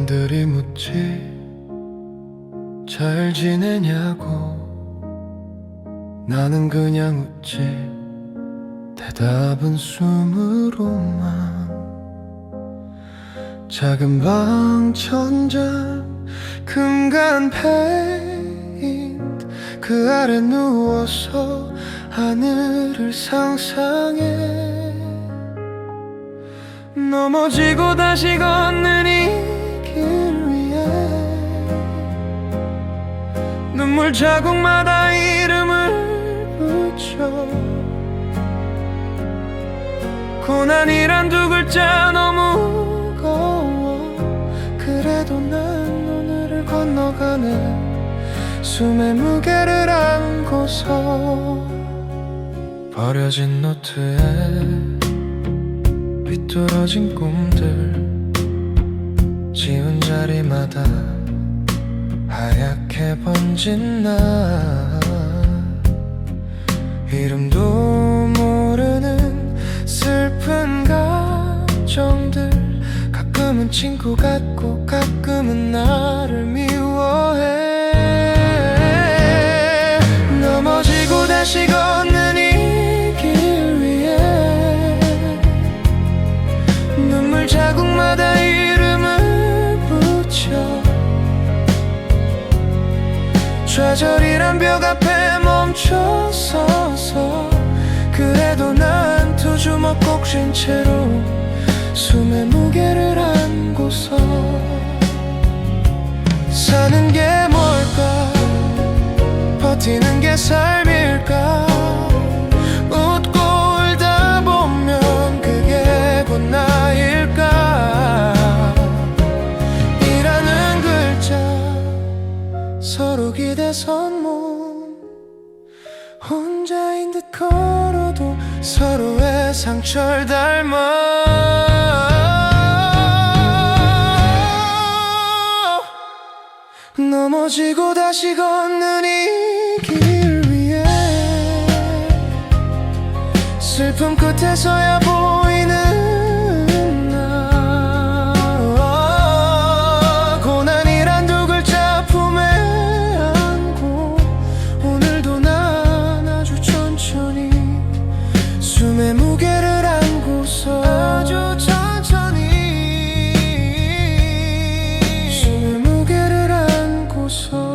사람들이 묻지 잘 지내냐고. 나는 그냥 웃지 대답은 숨으로만. 작은 방 천장 금간 페인트 그 아래 누워서 하늘을 상상해. 넘어지고 다시 걷는 이 길 위에 눈물 자국마다 이름을 붙여. 고난이란 두 글자 너무 무거워. 그래도 난 오늘을 건너가는 숨의 무게를 안고서. 버려진 노트에 삐뚤어진 꿈들 지운 자리마다 하얗게 번진 나. 이름도 모르는 슬픈 감정들 가끔은 친구 같고 가끔은 나를 미워해. 넘어지고 다시 걷는 이 길 위에 눈물 자국마다 이름을 붙여. 좌절이란 벽 앞에 멈춰서서 그래도 난 두 주먹 꼭 쥔 채로 숨의 무게를 안고서. 사는 게 뭘까 버티는 게 삶일까. 웃고 울다 보면 그게 곧 나일까. 이라는 글자 서로 기대선 몸 혼자인 듯 걸어도 서로의 상처를 닮아. 넘어지고 다시 걷는 이 길 위에 슬픔 끝에서야 보이는 나. 고난이란 두 글자 품에 안고 오늘도 난 아주 천천히 숨의 무게를 안고서. 아주 천천히 숨의 무게를 안고서.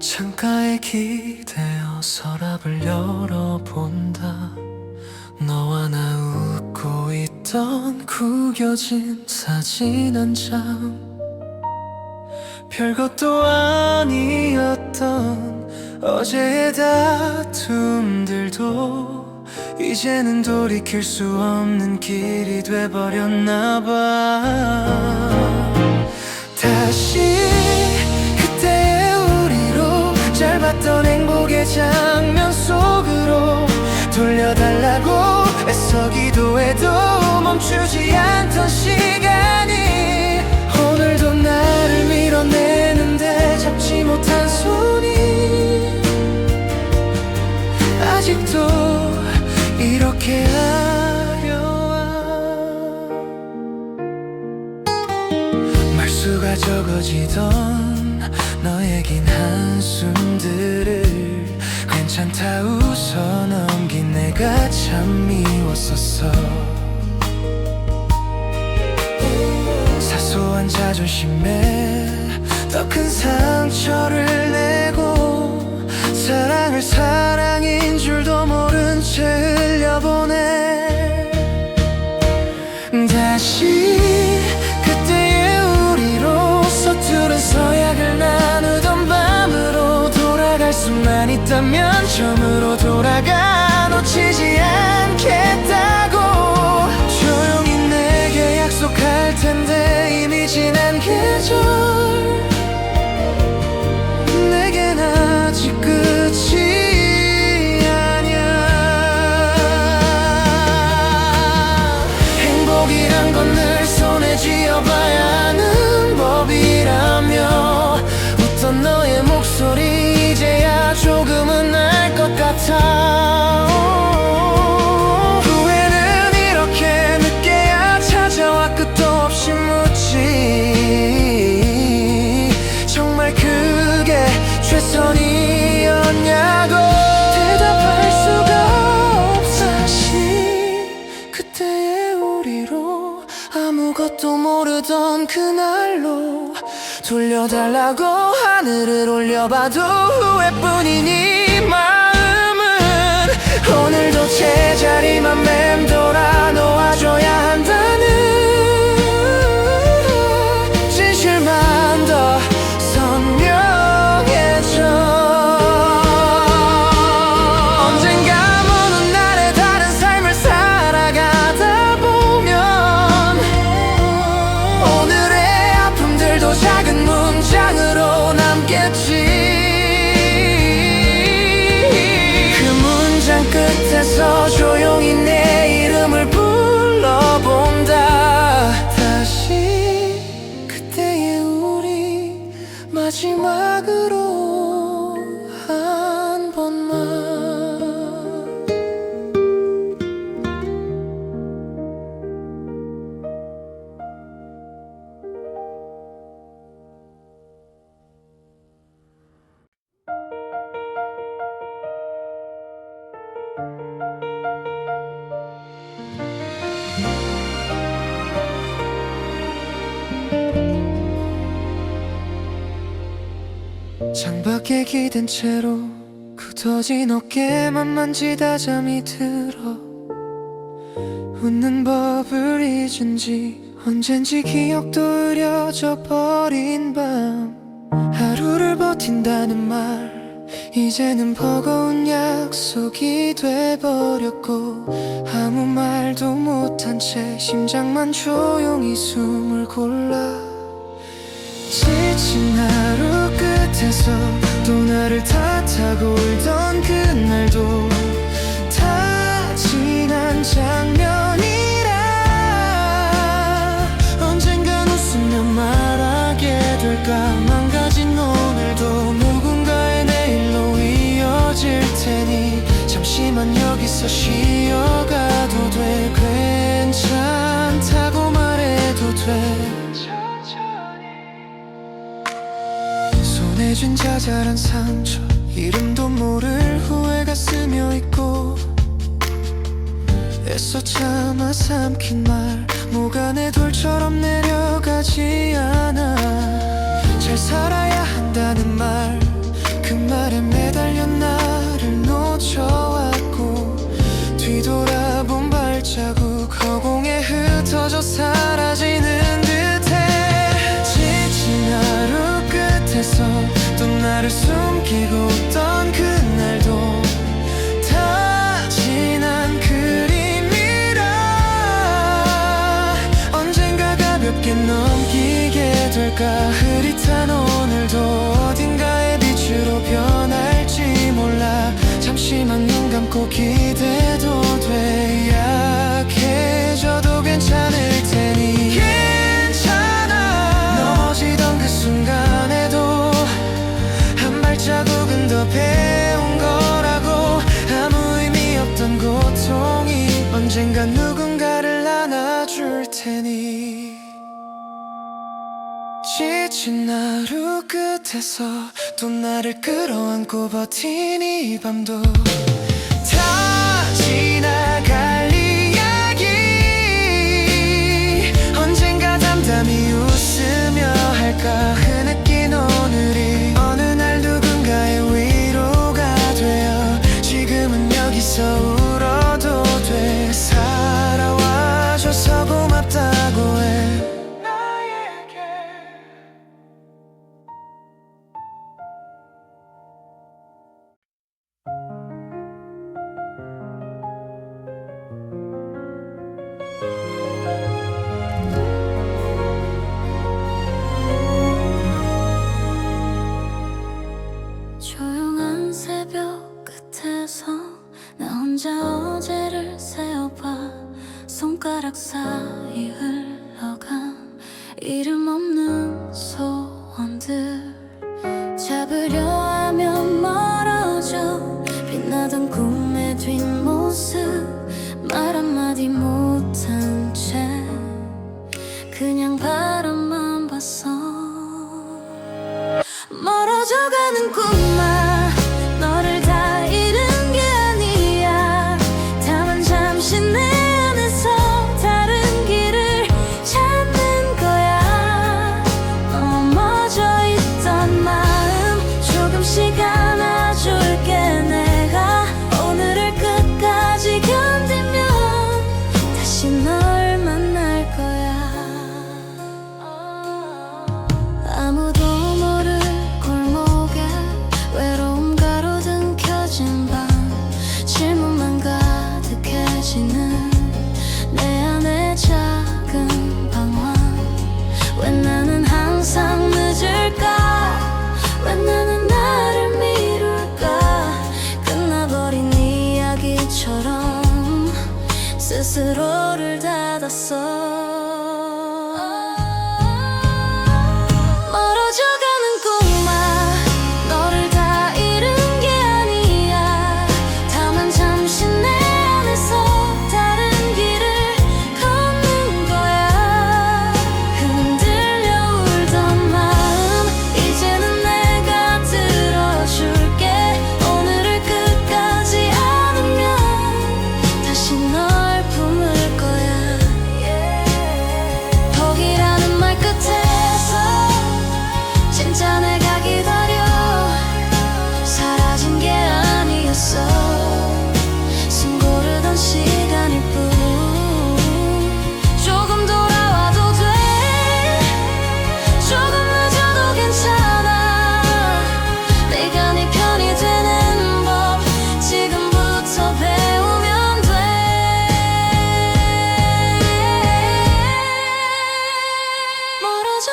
창가에 기대어 서랍을 열어본다. 너와 나 웃고 있던 구겨진 사진 한 장. 별것도 아니었던 어제의 다툼들도 이제는 돌이킬 수 없는 길이 돼버렸나 봐. 다시 짧았던 행복의 장면 속으로 돌려달라고 애써 기도해도 멈추지 않던 시간이 오늘도 나를 밀어내는데 잡지 못한 손이 아직도 이렇게 아려와. 말수가 적어지던 너의 긴 한숨들을 괜찮다 웃어 넘긴 내가 참 미웠었어. 사소한 자존심에 더 큰 상처를 내고 사랑을 사랑인 줄도 모른 채 흘려보내. 다시 그때의 우리로 서투른 서약을 나누던 밤으로 돌아갈 수만 있다면 처음으로 돌아가 놓치지 않겠다고 조용히 내게 돌아왔던 그날로 돌려달라고 하늘을 올려봐도 후회뿐인 이 마음은 오늘도 제자리만 맴돌아 놓아줘야 한다는 진실만 더 선명해져. 언젠가 먼 훗날에 다른 삶을 살아가다 보면 오늘의 아픔들도 작은 문장으로 남겠지. 그 문장 끝에서 조용히 내 이름을 불러본다. 다시 그때의 우리 마지막으로 한 번만. 창밖에 기댄 채로 굳어진 어깨만 만지다 잠이 들어 웃는 법을 잊은 지 언젠지 기억도 흐려져 버린 밤. 하루를 버틴다는 말 이제는 버거운 약속이 돼버렸고 아무 말도 못한 채 심장만 조용히 숨을 골라. 지친 하루 끝에서 또 나를 탓하고 울던 그날도 다 지난 장면이라 언젠간 웃으며 말하게 될까. 망가진 오늘도 누군가의 내일로 이어질 테니 잠시만 여기서 쉬어가도 돼. 괜찮다고 말해도 돼. 손에 쥔 자잘한 상처 이름도 모를 후회가 스며 있고 애써 참아 삼킨 말 뭐가 내 돌처럼 내려가지 않아. 잘 살아야 한다는 말 그 말에 매달려 나를 놓쳐왔고 뒤돌아본 발자국 허공에 흩어져 사라지는 듯해. 지친 하루 끝에서 또 나를 숨기고 웃던 그날도 다 지난 그림이라 언젠가 가볍게 넘기게 될까. 흐릿한 오늘도 어딘가의 빛으로 변할지 몰라. 잠시만 눈 감고 기대도 돼. 약해져도 괜찮을 테니 괜찮아. 넘어지던 그 순간에도 한 발자국은 더 배운 거라고. 아무 의미 없던 고통이 언젠간 누군가를 안아줄 테니. 지친 하루 끝에서 또 나를 끌어안고 버틴 이 밤도 다 지나갈 이야기. 언젠가 담담히 웃으며 할까. 흐느낀 오늘이 어느 날 누군가의 위로가 되어 지금은 여기서 울어도 돼. 살아와줘서 고맙다고 해. 조용한 새벽 끝에서 나 혼자 어제를 세어봐. 손가락 사이 흘러간 이름 없는 소원들 잡으려 하면 멀어져. 빛나던 꿈의 뒷모습 말 한마디 못한 채 그냥 바라만 봤어. 멀어져가는 꿈아 너를 다 잃은 게 아니야. 다만 잠시 내 안에서 다른 길을 찾는 거야.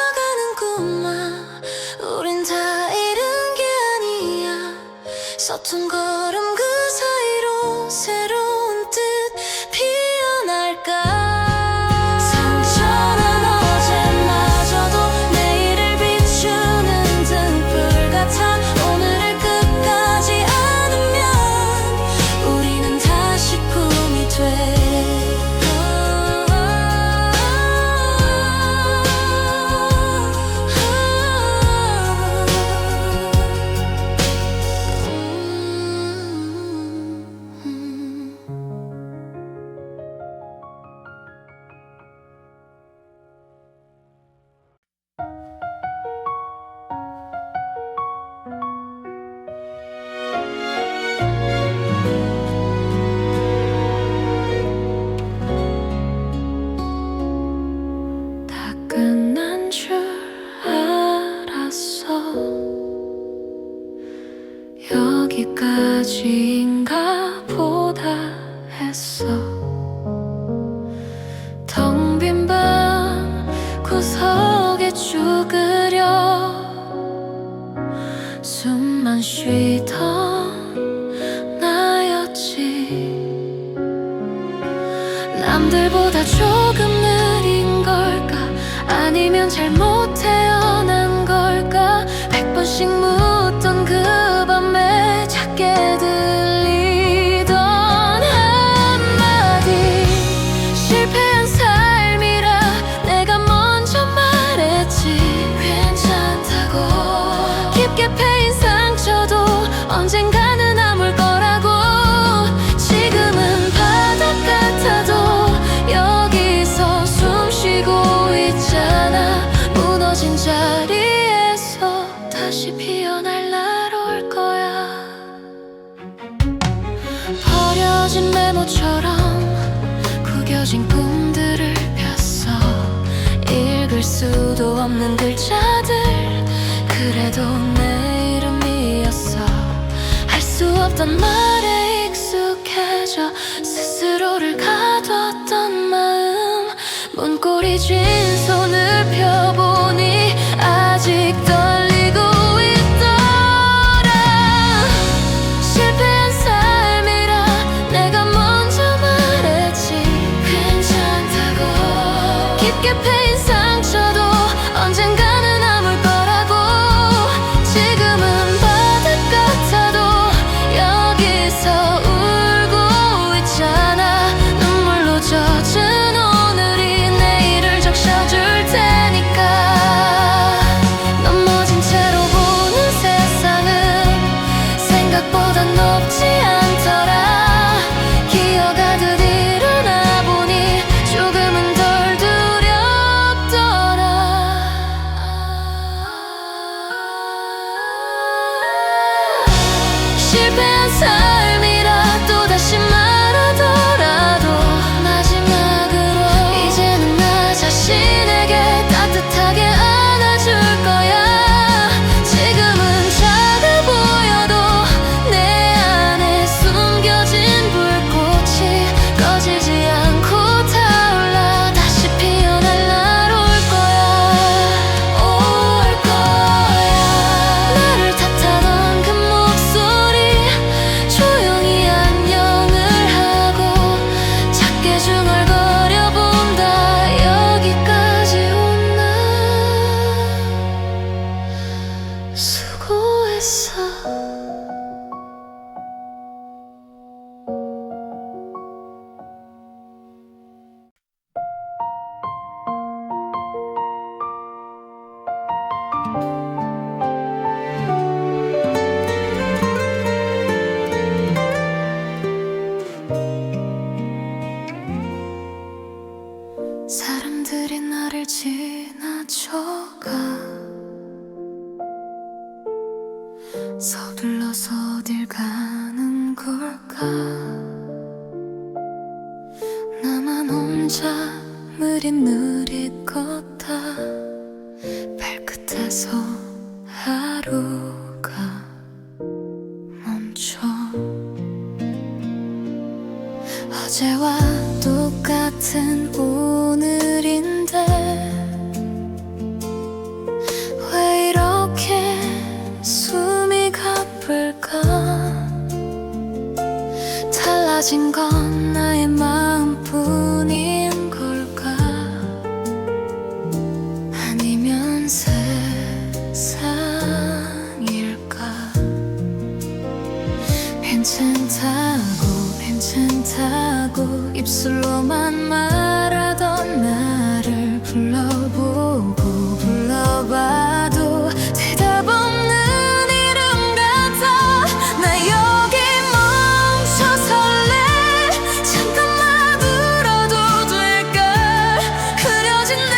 멀어져가는 꿈아 우린 다 잃은 게 아니야 서툰 걸음 그 사이로 새로운 뜻 피어날까 상처난 어제마저도 내일을 비추는 등불 같아 오늘을 끝까지 안으면 우리는 다시 꿈이 돼 다 끝난 줄 알았어 여기까지인가 보다 했어 텅 빈 방 구석에 쭈그려 숨만 쉬던 나였지 남들보다 조금 느린 걸까 아니면 잘못 태어난 걸까 100번씩 묻던 그 밤에 작게 들리던 한마디 실패한 삶이라 내가 먼저 말했지 괜찮다고 깊게 패인 상처도 언젠가는 아물 거라고 지금은 바닥 같아도 여기서 숨 쉬고 있잖아 무너진 자리에서 다시 피어날 날 올 거야 버려진 메모처럼 구겨진 꿈들을 폈어 읽을 수도 없는 글자들 그래도 내 이름이었어 할 수 없던 말에 익숙해져 스스로를 가뒀던 마음 문고리 쥔 손을 펴보니 아직 떨리고 있더라 실패한 삶이라 내가 먼저 말했지 괜찮다고 깊게 패인 상처도 언젠가는 아물 거라고 지금은 바닥 같아도 여기서 울고 있잖아 눈물로 젖은 오늘이 내일을 적셔줄 테니까 넘어진 채로 보는 세상은 생각보다 높지 않더라 기어가듯 일어나 보니 조금은 덜 두렵더라 실패한 삶이라 또다시 말하더라도 마지막으로 이제는 나 자신에게 따뜻하게 안아줄 거야 지금은 작아 보여도 내 안에 숨겨진 불꽃이 꺼지지 않고 타올라 다시 피어날 날 올 거야 나를 탓하던 그 목소리 조용히 안녕을 하고 작게 중얼거려 본다 여기까지 온 날 수고했어 사람들이 나를 지나쳐가 서둘러서 어딜 가는 걸까 나만 혼자 느릿느릿 걷다 발끝에서 하루가 멈춰 어제와 똑같은 오늘인데 가진 건 나의 마음뿐인 걸까? 아니면 세상일까? 괜찮다고 입술로만 말하던 나를 불러보고 불러봐도 대답 없는 이름 같아. 나 여기 멈춰설래. 잠깐만 울어도 될까? 흐려진 내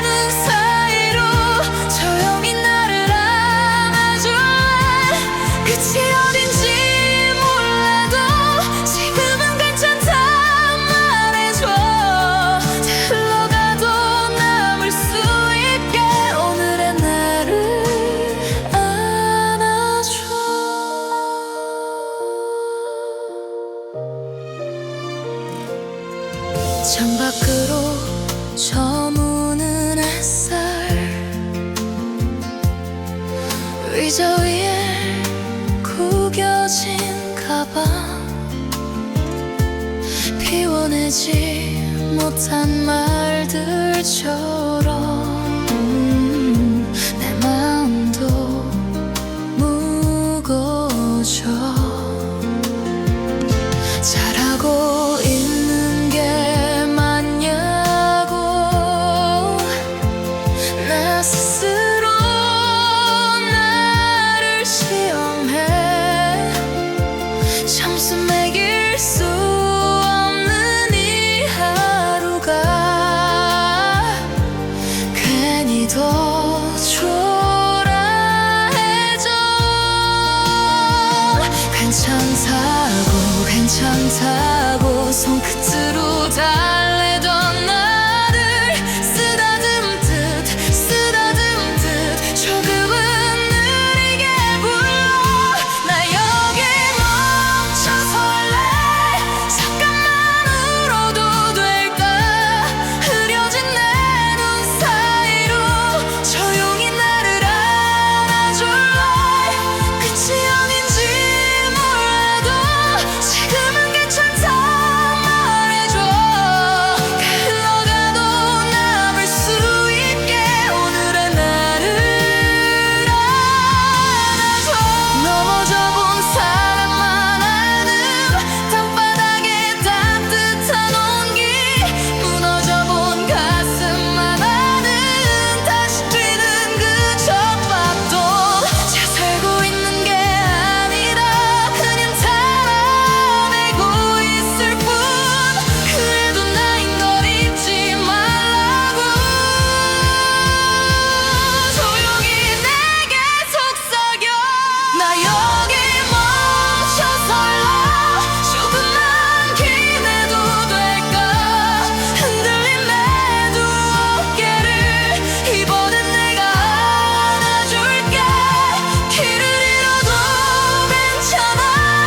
눈 사이로 조용히 나를 안아줄래. 끝이 어딘지 몰라도 지금은 괜찮다 말해줘. 흘러가도 남을 수 있게 오늘의 나를 안아줘. 창밖으로 저무는 햇살, 의자 위에 구겨진 가방, 피워내지 못한 말들처럼 내 마음도 무거워져. 잘하고 있는 게 맞냐고 나 스스로 나를 시험해. 점수 매길 수 없는 이 하루가 괜히 더 초라해져. 괜찮다고 손끝으로 달래던 나를 쓰다듬듯 조금은 느리게 불러. 나 여기 멈춰설래. 잠깐만 울어도 될까? 흐려진 내 눈 사이로 조용히 나를 안아줄래. 끝이 아닌지 몰라도 지금은 괜찮다 말해줘. 흘러가도 남을 수 있게 오늘의 나를 안아줘. 넘어져 본 사람만 아는 땅바닥에 따뜻한 온기, 무너져 본 가슴만 아는 다시 뛰는 그 젖밥도. 잘 살고 있는 게 아니라 그냥 달아내고 있을 뿐. 그래도 나인 걸 잊지 말라고 조용히 내게 속삭여. 나 여기 멈춰설라. 조금만 기대도 될까? 흔들린 내 두 어깨를 이번엔 내가 안아줄게. 길을 잃어도 괜찮아.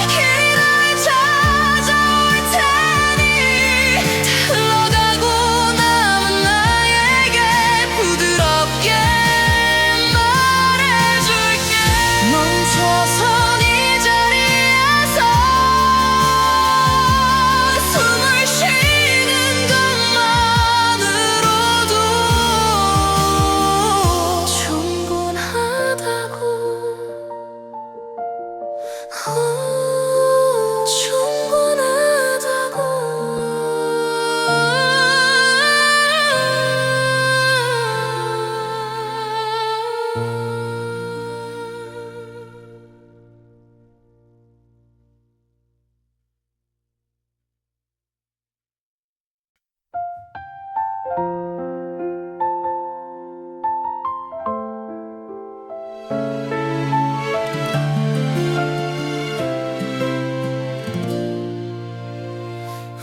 길이 날 찾아올 테니 흘러가고 남은 나에게 부드럽게 말해줄게. 멈춰선 이 자리에서 숨을 쉬는 것만으로도 충분하다고.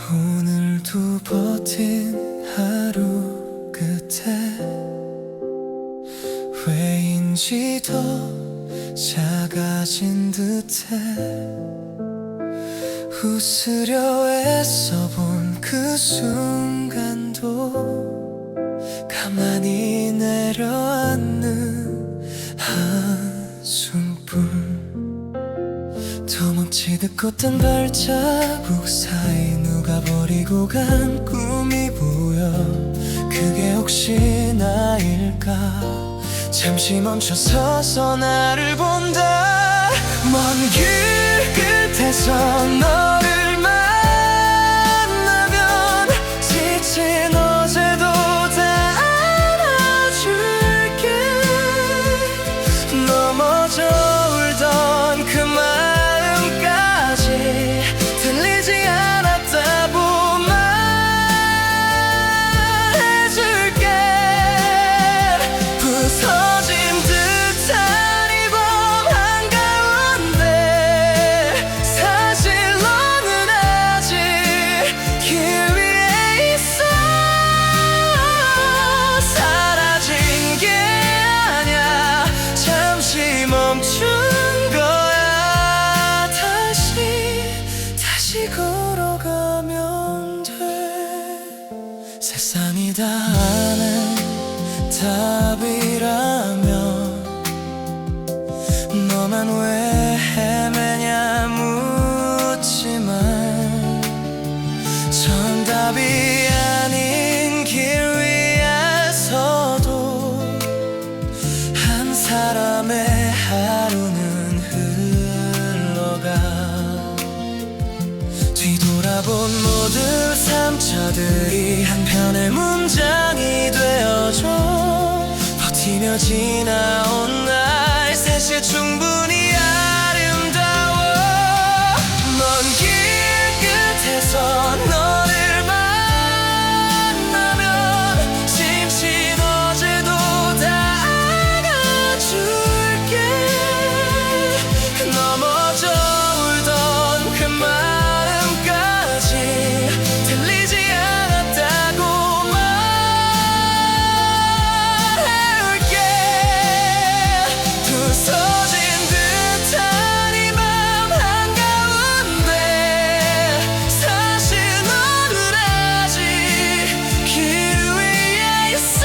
오늘도 버틴 하루 끝에 왜인지 더 작아진 듯해. 웃으려 애써본 그 순간도 가만히 내려앉는 한숨뿐. 더 먹지 듣고 뜬 발자국 사이 누가 버리고 간 꿈이 보여. 그게 혹시 나일까. 잠시 멈춰 서서 나를 본다. 먼 길 끝에서 너를 만나면 지친 어제도 다 안아줄게. 넘어져 울던 그 마음까지 들리지 않았다고 말해줄게. 부서진 듯한 이 밤 한가운데 사실 너는 아직 길 위에 있어. 사라진 게 아냐. 잠시 멈춘 거야. 다시 걸어가면 돼. 세상이 다 아는 답이라면 너만 왜 헤매냐 묻지만 정답이 아닌 길 위에서도 한 사람의 하루는 흘러가. 뒤돌아본 모든 삼자들이 한편의 문장이 되어줘. 버티며 지나온 날 사실 충분히 아름다워. 먼 길 끝에서 너를 만나면 지친 어제도 다 안아줄게. 넘어져 울던 그 마음까지 들리지 않았다고 말할게. 부서진 듯한 이 맘 한가운데 사실 너는 아직 길 위에 있어.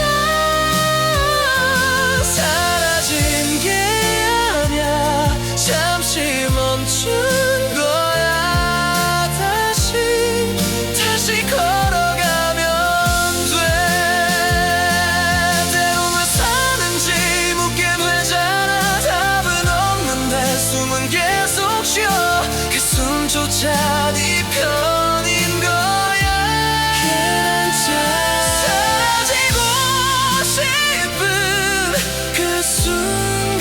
사라진 게 아냐. 잠시 멈춘 거야. 다시 걸어가면 돼. 때론 왜 사는지 묻게 되잖아. 답은 없는데 숨은 계속 쉬어. 그 숨조차 네 편인 거야. 사라지고 싶은 그 순간조차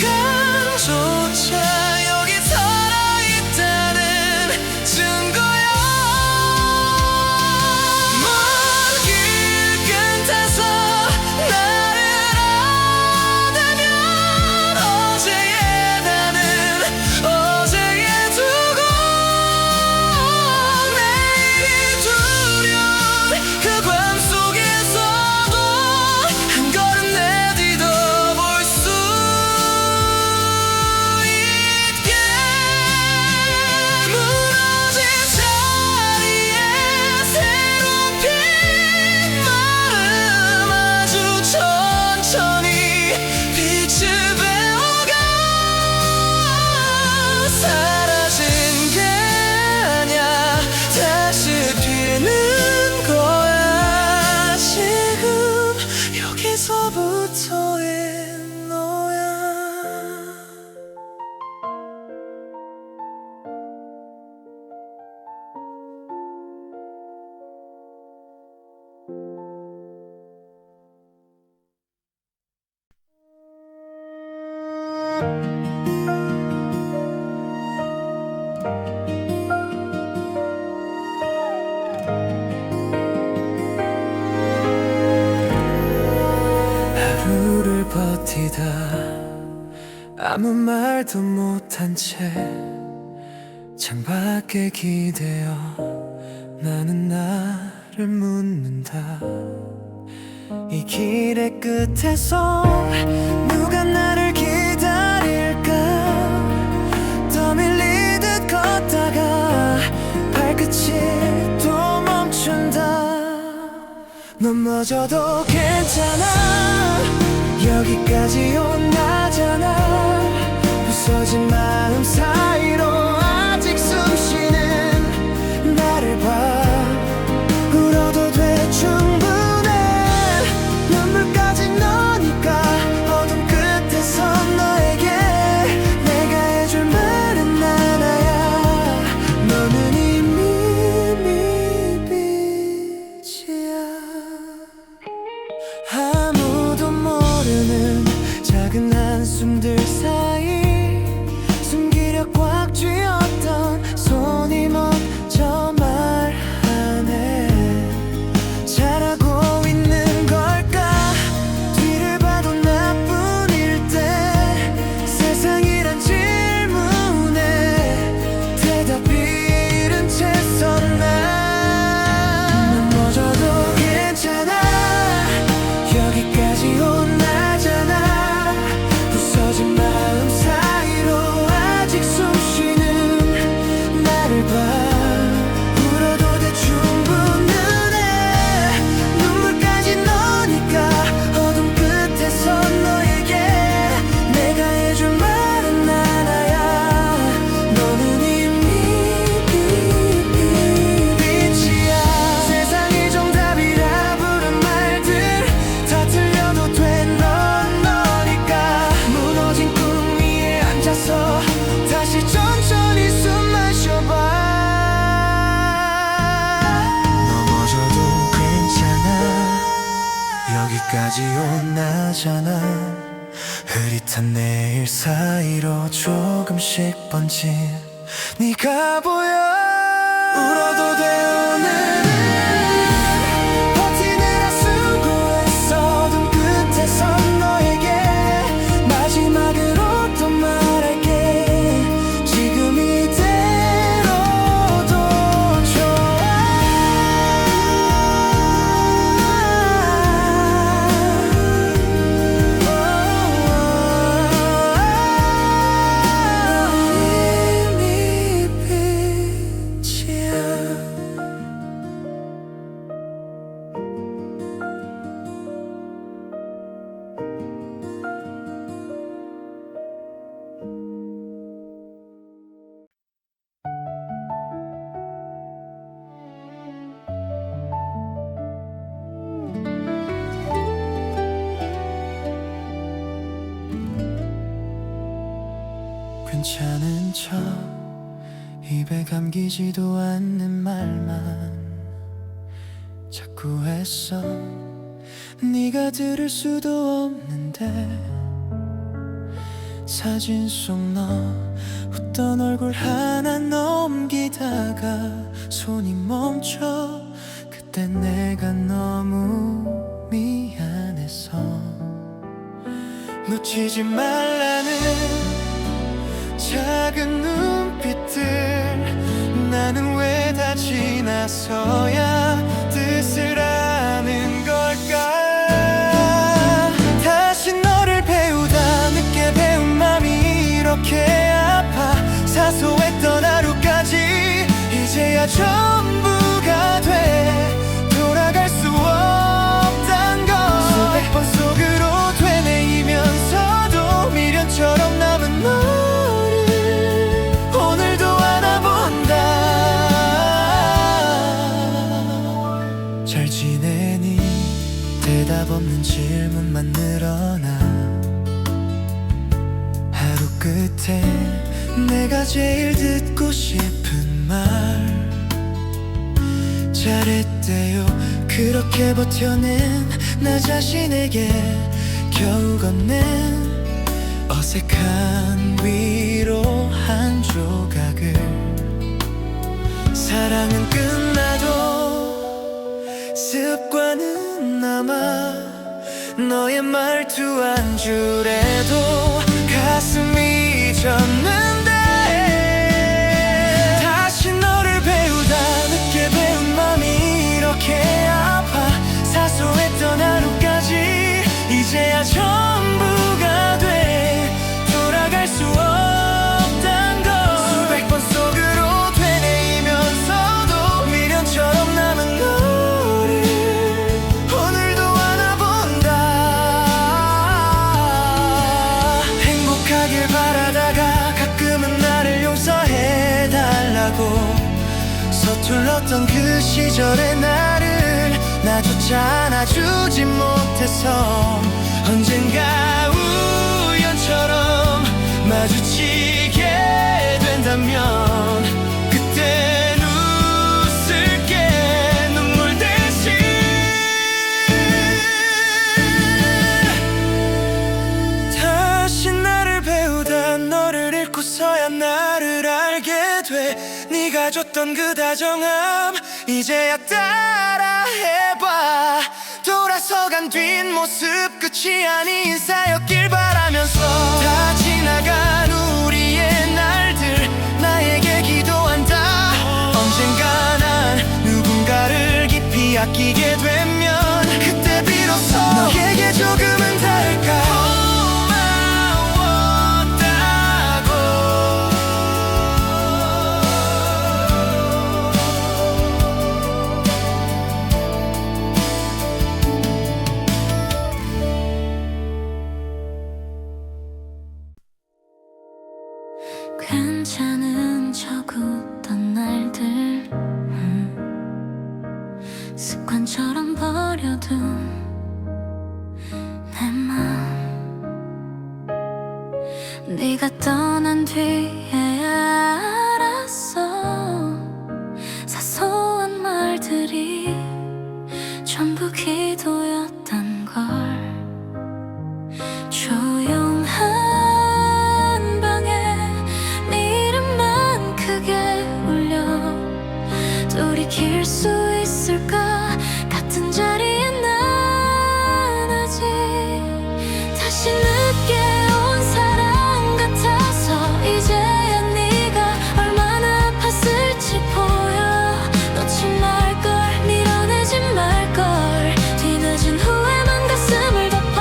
여기 살아있다는 증거야. 먼 길 끝에서 나를 안으면 어제의 나는 어제에 두고 내일이 두려운 그 밤 속에서도 한 걸음 내딛어 볼 수 있게. 무너진 자리에 새롭게 마음 아주 천천히 빛을 배워가. 사라진 게 아냐. 다시 피는 거야. 지금 여기서부터의 너야. 하루를 버티다 아무 말도 못한 채 창밖에 기대어 나는 나를 묻는다. 이 길의 끝에서 누가 나를 기다릴까. 떠밀리듯 걷다가 발끝이 또 멈춘다. 넘어져도 괜찮아. 여기까지 온다잖아. 부서진 마음 사이로 아직 숨 웃음들 사이 숨기려 꽉 쥐었던 손이 먼저 말하네. 잘하고 있는 걸까? 뒤를 봐도 나뿐일 때 세상이란 질문에 대답 잃은 채 섰나. 넘어져도 괜찮아, 여기까지 온 나잖아. 부서진 마음 사이로 아직 숨쉬는 나를 봐. 울어도 돼 충분해. 눈물까지 너니까 어둠 끝에서 너에게 내가 해줄 말은 하나야. 너는 이미 빛이야. 세상이 정답이라 부른 말들 다 틀려도 돼. 넌 너니까. 무너진 꿈 위에 앉아서 다시 천천히 숨 마셔봐. 넘어져도 괜찮아, 여기까지 온 나잖아. 흐릿한 내일 사이로 조금씩 번진 네가 보여. 울어도 돼 오늘은. 버티느라 수고했어. 어둠 끝에서 너에게 마지막으로 또 말할게. 지금 이대로도 좋아. 이미 빛이야. 괜찮은 척 입에 감기지도 않는 말만 자꾸 했어. 네가 들을 수도 없는데. 사진 속 너 웃던 얼굴 하나 넘기다가 손이 멈춰. 그땐 내가 너무 미안해서. 놓치지 말라는 작은 눈빛들. 나는 왜 다 지나서야 뜻을 아는 걸까? 다시 너를 배우다 늦게 배운 맘이 이렇게 아파. 사소했던 하루까지 이제야 전부가 돼. 돌아갈 수 없단 걸 수백 번 속으로 되뇌이면서도 미련처럼 남은 너를 오늘도 안아본다. 잘 지내니? 대답 없는 질문만 늘어나. 하루 끝에 내가 제일 듣고 싶은 말. 잘했대요 그렇게 버텨낸 나 자신에게 겨우 건넨 어색한 위로 한 조각을. 사랑은 끝나도 습관은 남아. 너의 말투 한 줄에도 가슴이 젖는데. 다시 너를 배우다 늦게 배운 맘이 이렇게 아파. 사소했던 하루까지 이제야 전부가 돼. 돌아갈 수 없단 걸 수백 번 속으로 되뇌이면서도 미련처럼 남은 너를 오늘도 안아본다. 행복하길 바라다가 가끔은 나를 용서해달라고 서툴렀던 그 시절의 나를 나조차 안아주지 못해서 언젠가 우연처럼 마주치게 된다면 그땐 웃을게 눈물 대신. 다시 날 않고서야 나를 알게 돼. 네가 줬던 그 다정함 이제야 따라해봐. 돌아서간 뒷모습 끝이 아닌 인사였길 바라면서 다 지나간 우리의 날들 나에게 기도한다. 언젠가 난 누군가를 깊이 아끼게 되면 그때 비로소 너에게 조금은 다를까. 괜찮은 척 웃던 날들 습관처럼 버려둔 내 맘. 네가 떠난 뒤에 알았어. 사소한 말들이 전부 기도였단 걸. 조용한 돌이킬 수 있을까. 같은 자리에 난 아직 다시 늦게 온 사람 같아서 이제야 네가 얼마나 아팠을지 보여. 놓지 말걸 밀어내지 말걸 뒤늦은 후회만 가슴을 덮어.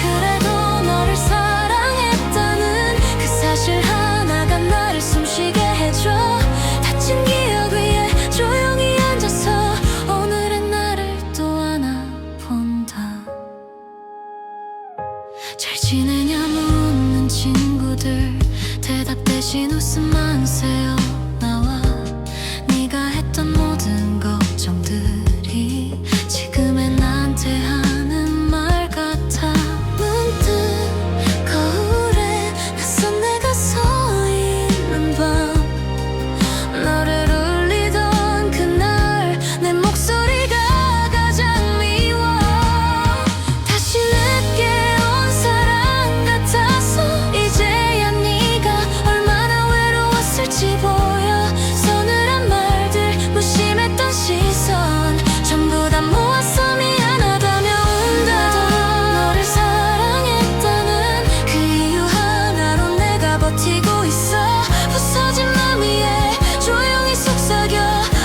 그래도 너를 사랑했다는 그 사실 하나가 나를 숨쉬게 해줘. 다친 기억 위에 조용히 앉아서 오늘의 나를 또 안아본다. 잘 지내냐 묻는 친구들 대답 대신 웃음만 새어 나와. 네가 했던 모든 걱정들이 지금의 나한테 하는 말 같아. 문득 거울에 낯선 내가 서 있는 밤 너를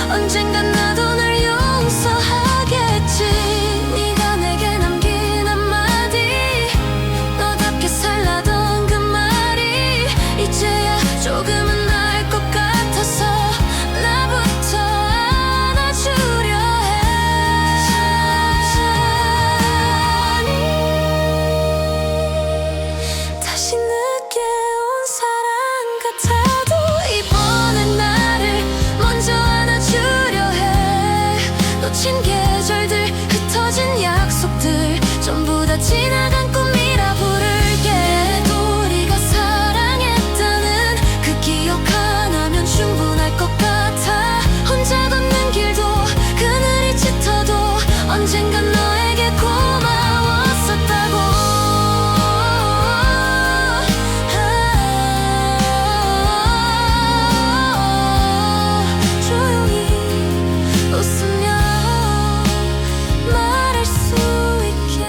언젠간 나도 널 용서하겠지. 네가 내게 남긴 한마디 너답게 살라던 그 말이 이제야 조금은 나을 것 같아서 나부터 안아주려 해. 다시 늦게 온 사랑 같아도 이번엔 나를 먼저 안아주려 해. 놓친 계절들 흩어진 약속들 전부 다 지나간 꿈이라 부를게. 또 우리가 사랑했다는 그 기억 하나면 충분할 것 같아. 혼자 걷는 길도 그늘이 짙어도 언젠간 너에게 고마웠었다고. 조용히 웃으며 말할 수 있게.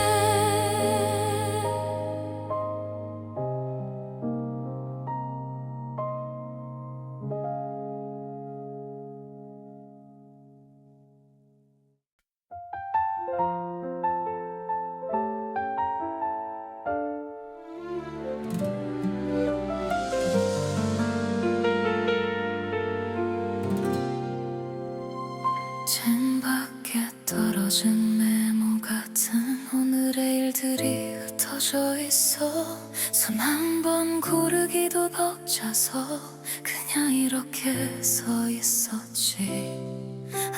창밖에 떨어진 메모 같은 오늘의 일들이 흩어져 있어. 손 한 번 고르기도 벅차서 그냥 이렇게 서 있었지.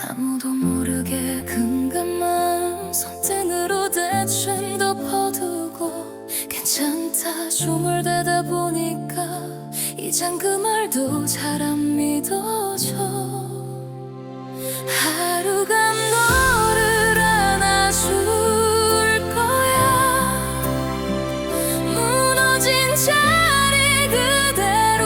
아무도 모르게 금감만 손등으로 대충 덮어두고 괜찮다 조물대다 보니까 이젠 그 말도 잘 안 믿어져. 하루가 너를 안아줄 거야. 무너진 자리 그대로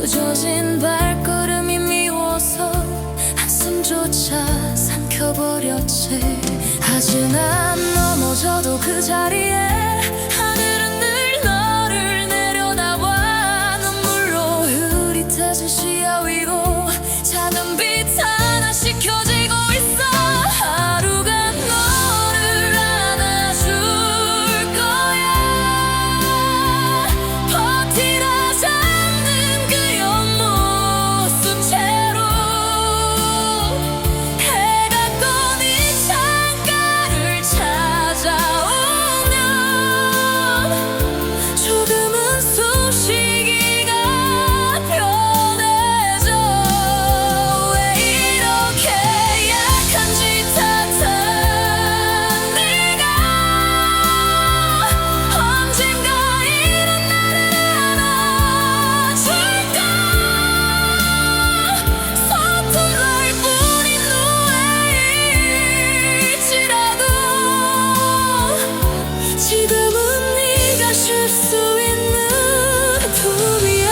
늦어진 발걸음이 미워서 한숨조차 삼켜버렸지. 하지만 넘어져도 그 자리에 하늘은 늘 너를 내려다봐. 눈물로 흐릿해진 시야 위로 작은 빛 하나씩 켜지고 있어. 하루가 너를 안아줄 거야. 버티다 잠든 그 옆모습 채로 해가 꺼진 창가를 찾아오면 조금은 숨쉬기가 편해져. 왜 이렇게 약한지 탓한 네가 언젠가 이런 나를 안아줄까. 서툰 날뿐인 후회일지라도 지금은 네가 쉴 수 있는 품이야.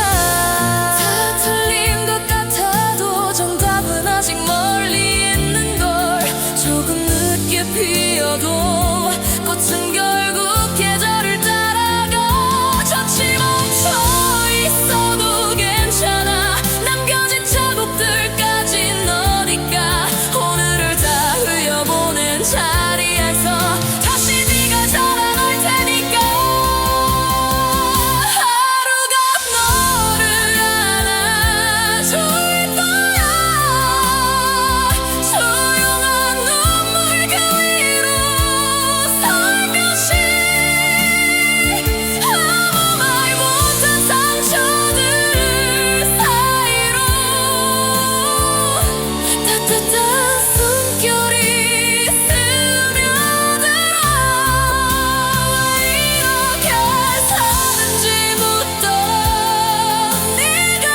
다 틀린 것 같아도 정답은 아직 멀리 있는 걸. 조금 늦게 피어도 꽃은 결국 계절을 따라가. 젖이 멈춰 있어도 괜찮아. 남겨진 자국들까지 너니까. 오늘을 다 흘려보낸 자리에서 다시 네가 자라날 테니까. 하루가 너를 안아줄 거야. 조용한 눈물 그 위로 살며시 아무 말 못한 상처들 사이로 따뜻한 숨결이 스며들어. 왜 이렇게 사는지 묻던 네가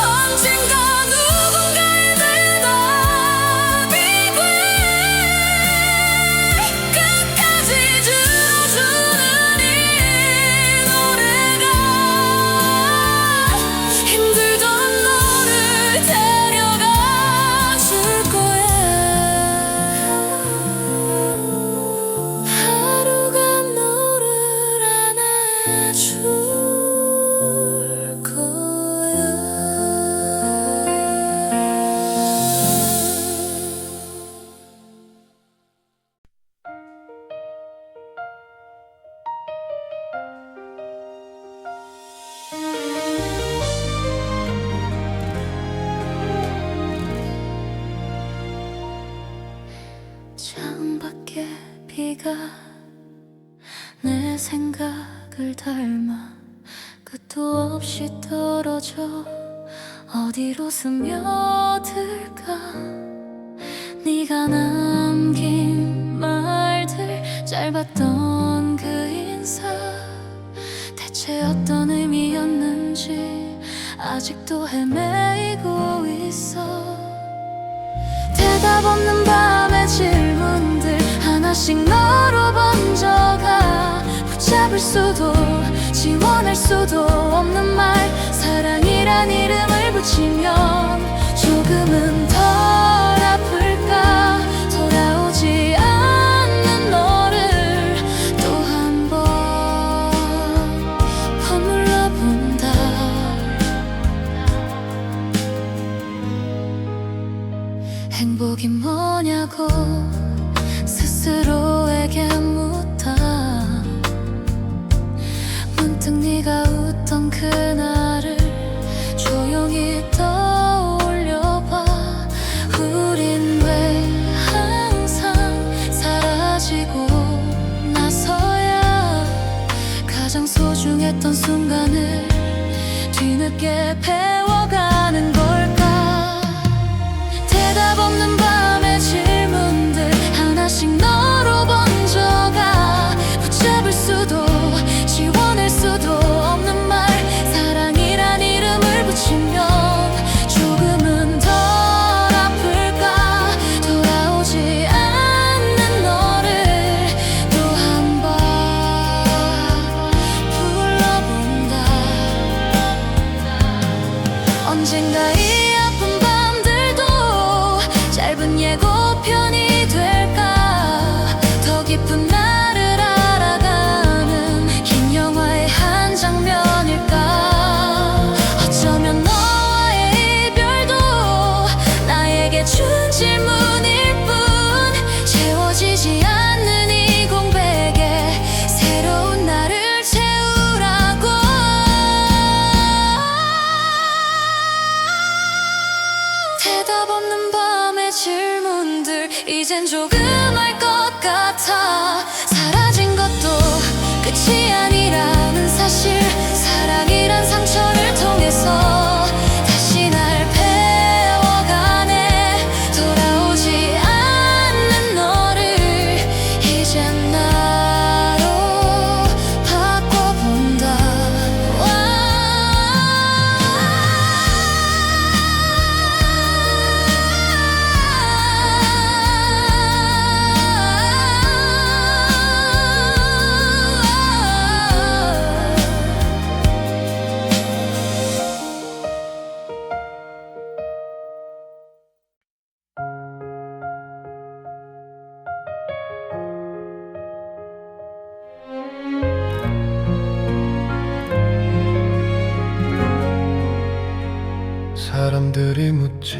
언젠가 누군가의 대답이 돼. 끝까지 들어주는 이 노래가 힘들던 너를 데려가 줄 거야. 하루가 너를 안아줄 거야. 창밖에 비가 내 생각을 닮아 끝도 없이 떨어져 어디로 스며들까. 네가 남긴 말들 짧았던 그 인사 대체 어떤 의미였는지 아직도 헤매이고 있어. 대답 없는 밤의 질문들 하나씩 너로 번져가. 붙잡을 수도 지원할 수도 없는 말. 사랑이란 이름을 붙이면 조금은 덜 아플까. 돌아오지 않는 너를 또 한 번 허물러 본다. 행복이 뭐냐고 스스로에게 묻다. 문득 네가 웃던 그날을 조용히 떠올려봐. 우린 왜 항상 사라지고 나서야 가장 소중했던 순간을 뒤늦게 배워가는 걸까. 대답 없는 밤의 질문들 하나씩 너로 번져가. 붙잡을 수도 지원할 수도 없는 말. 사랑이란 이름을 붙이면 조금은 덜 아플까. 돌아오지 않는 너를 또 한 번 불러본다. 언젠가 이 아픈 밤들도 짧은 예고편이 될까. 더 깊은 나를 알아가는 긴 영화의 한 장면일까. 어쩌면 너와의 이별도 나에게 준 질문일 뿐, 채워지지 않는 이 공백에 새로운 나를 채우라고. 대답 없는 밤의 질문들 이젠 조금 알 것 같아. 사라진 것도 끝이 아니라는 사실, 사랑이란 상처를 통해서 다시 날 배워가네. 돌아오지 않는 너를 이젠 나로 바꿔본다. 사람들이 묻지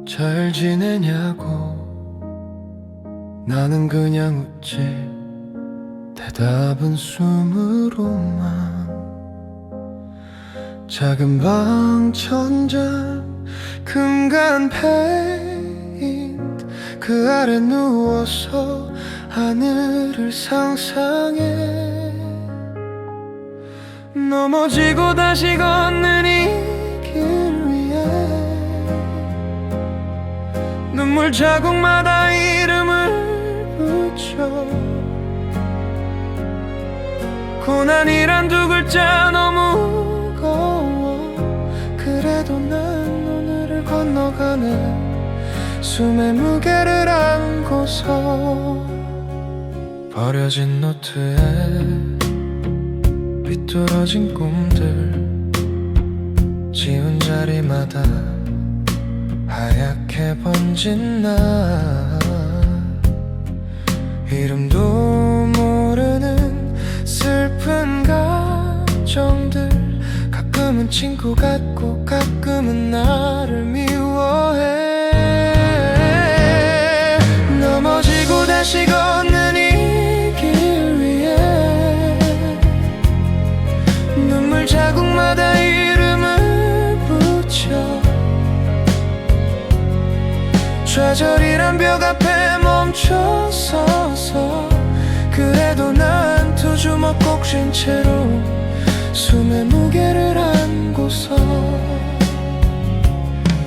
잘 지내냐고. 나는 그냥 웃지, 대답은 숨으로만. 작은 방 천장 금간 페인트, 그 아래 누워서 하늘을 상상해. 넘어지고 다시 걷는 이 길 위에 눈물 자국마다 이름을 붙여. 고난이란 두 글자 너무 무거워. 그래도 난 오늘을 건너가는 숨의 무게를 안고서. 버려진 노트에 삐뚤어진 꿈들, 지운 자리마다 하얗게 번진 나. 이름도 모르는 슬픈 감정들, 가끔은 친구 같고 가끔은 나를 미워해. 넘어지고 다시 걷는 이 길 위에 눈물 자국마다 이름을 붙여. 좌절이란 벽 앞에 멈춰서서. 그래도 난 두 주먹 꼭 쥔 채로 숨의 무게를 안고서.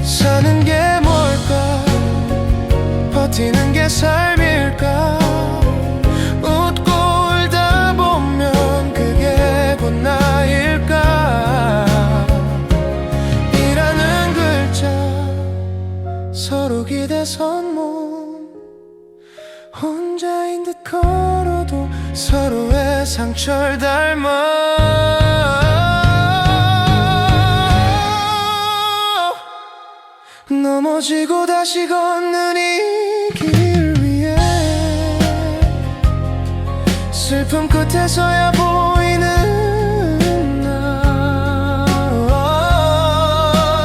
사는 게 뭘까, 버티는 게 삶일까. 웃고 울다 보면 그게 곧 나일까. 이라는 글자 서로 기대선 몸, 혼자인 듯 걸어도 서로의 상처를 닮아. 넘어지고 다시 걷는 이 길 위에 슬픔 끝에서야 보이는 나.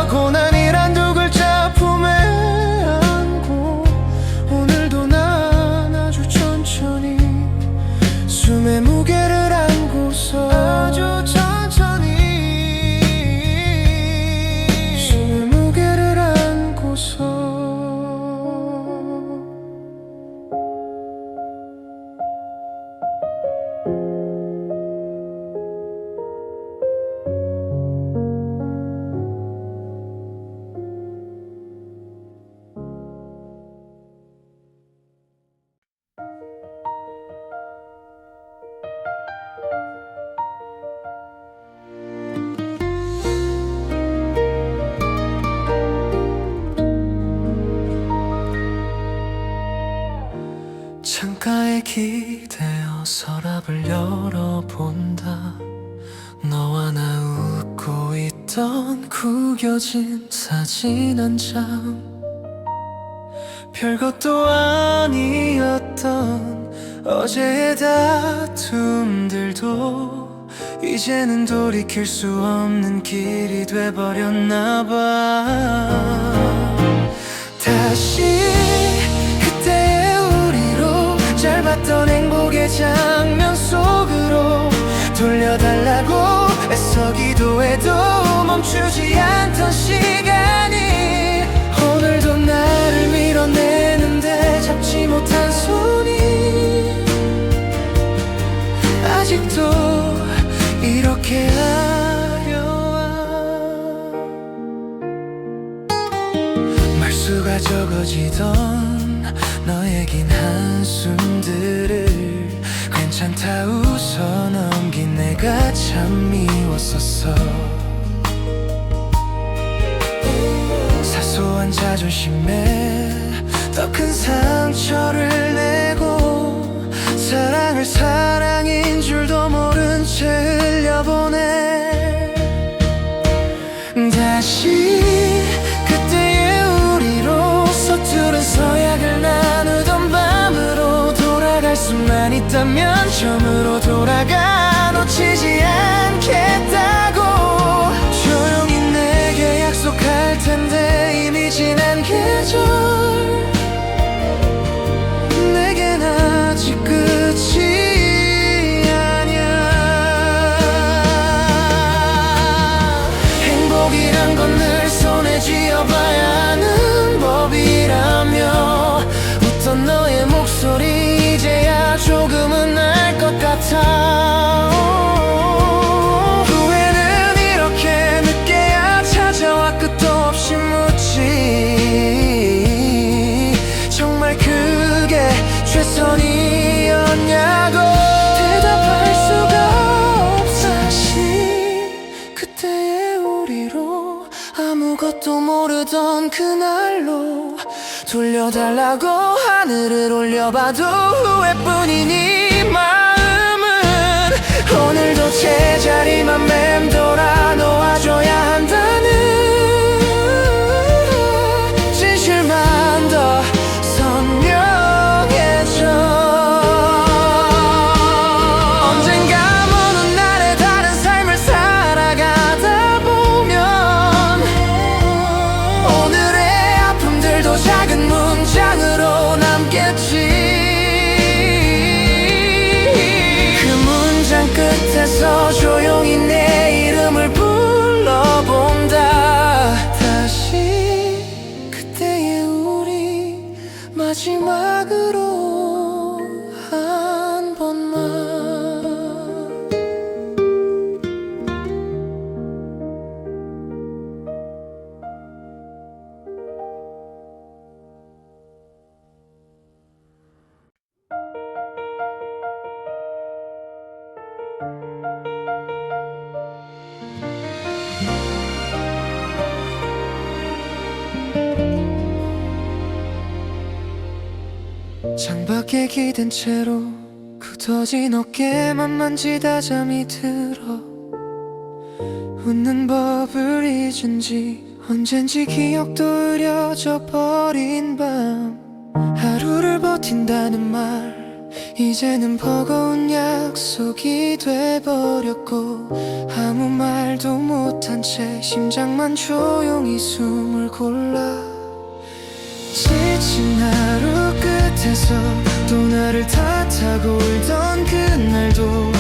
고난이란 두 글자 품에 안고. 오늘도 난 아주 천천히 숨의 무게를 안고서. 아주 천천히 숨의 무게를 안고서. 보던 구겨진 사진 한 장, 별것도 아니었던 어제의 다툼들도 이제는 돌이킬 수 없는 길이 돼버렸나 봐. 다시 그때의 우리로 짧았던 행복의 장면 속으로 돌려달라고 애써 기도해도 멈추지 않던 시간이 오늘도 나를 밀어내는데 잡지 못한 손이 아직도 이렇게 아려와. 말수가 적어지던 너의 긴 한숨들을 괜찮다 웃어 넘긴 내가 참 미웠었어. 사소한 자존심에 더 큰 상처를 내고 사랑을 사랑인 줄도 모른 채 흘려보내. 다시 그때의 우리로 서투른 서약을 나누던 밤으로 돌아갈 수만 있다면 처음으로 돌아가 놓치지 않겠다고 조용히 내게 약속할 텐데 이미 지난 계절 내겐 아직 끝이 아니야. 행복이란 건 늘 손에 쥐어봐야 하는 법이라며 웃던 너의 목소리 이제야 조금은 알 것 같아. 후회는 이렇게 늦게야 찾아와 끝도 없이 묻지 정말 그게 최선이었냐고 대답할 수가 없어. 다시 그때의 우리로 아무것도 모르던 그날로 돌려달라고 하늘을 올려봐도 후회뿐인 이 마음은 오늘도 제자리만 맴돌아 놓아줘야 한다는 진실만 더 선명해져. 언젠가 먼 날에 다른 삶을 살아가다 보면 오늘의 아픔들도 작은 문장으로 남겠지. 그 문장 끝에서 조용히 내 이름을 불러본다. 다시 그때의 우리 마지막으로 한 번만. 창밖에 기댄 채로 굳어진 어깨만 만지다 잠이 들어 웃는 법을 잊은 지 언젠지 기억도 흐려져 버린 밤. 하루를 버틴다는 말 이제는 버거운 약속이 돼버렸고 아무 말도 못한 채 심장만 조용히 숨을 골라. 지친 하루 끝에서 또 나를 탓하고 울던 그날도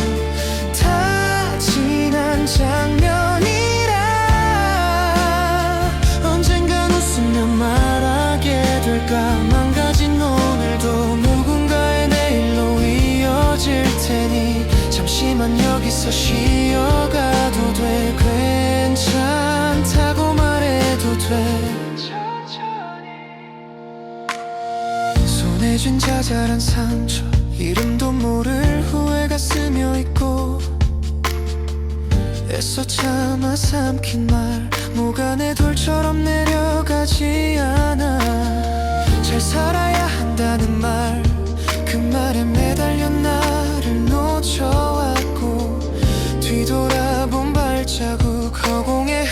다 지난 장면이라 언젠간 웃으며 말하게 될까. 망가진 오늘도 누군가의 내일로 이어질 테니 잠시만 여기서 쉬어가도 돼. 괜찮다고 말해도 돼. 손에 쥔 자잘한 상처 이름도 모를 후회가 스며 있고 애써 참아 삼킨 말 목 안에 돌처럼 내려가지 않아. 잘 살아야 한다는 말 그 말에 매달려 나를 놓쳐왔고 뒤돌아본 발자국 허공에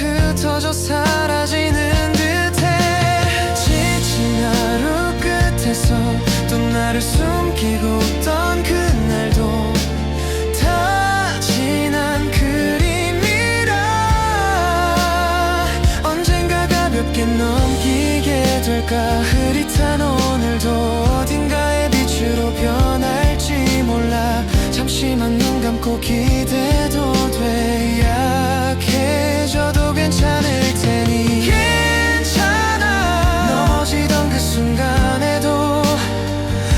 내게 넘기게 될까. 흐릿한 오늘도 어딘가의 빛으로 변할지 몰라. 잠시만 눈 감고 기대도 돼. 약해져도 괜찮을 테니 괜찮아. 넘어지던 그 순간에도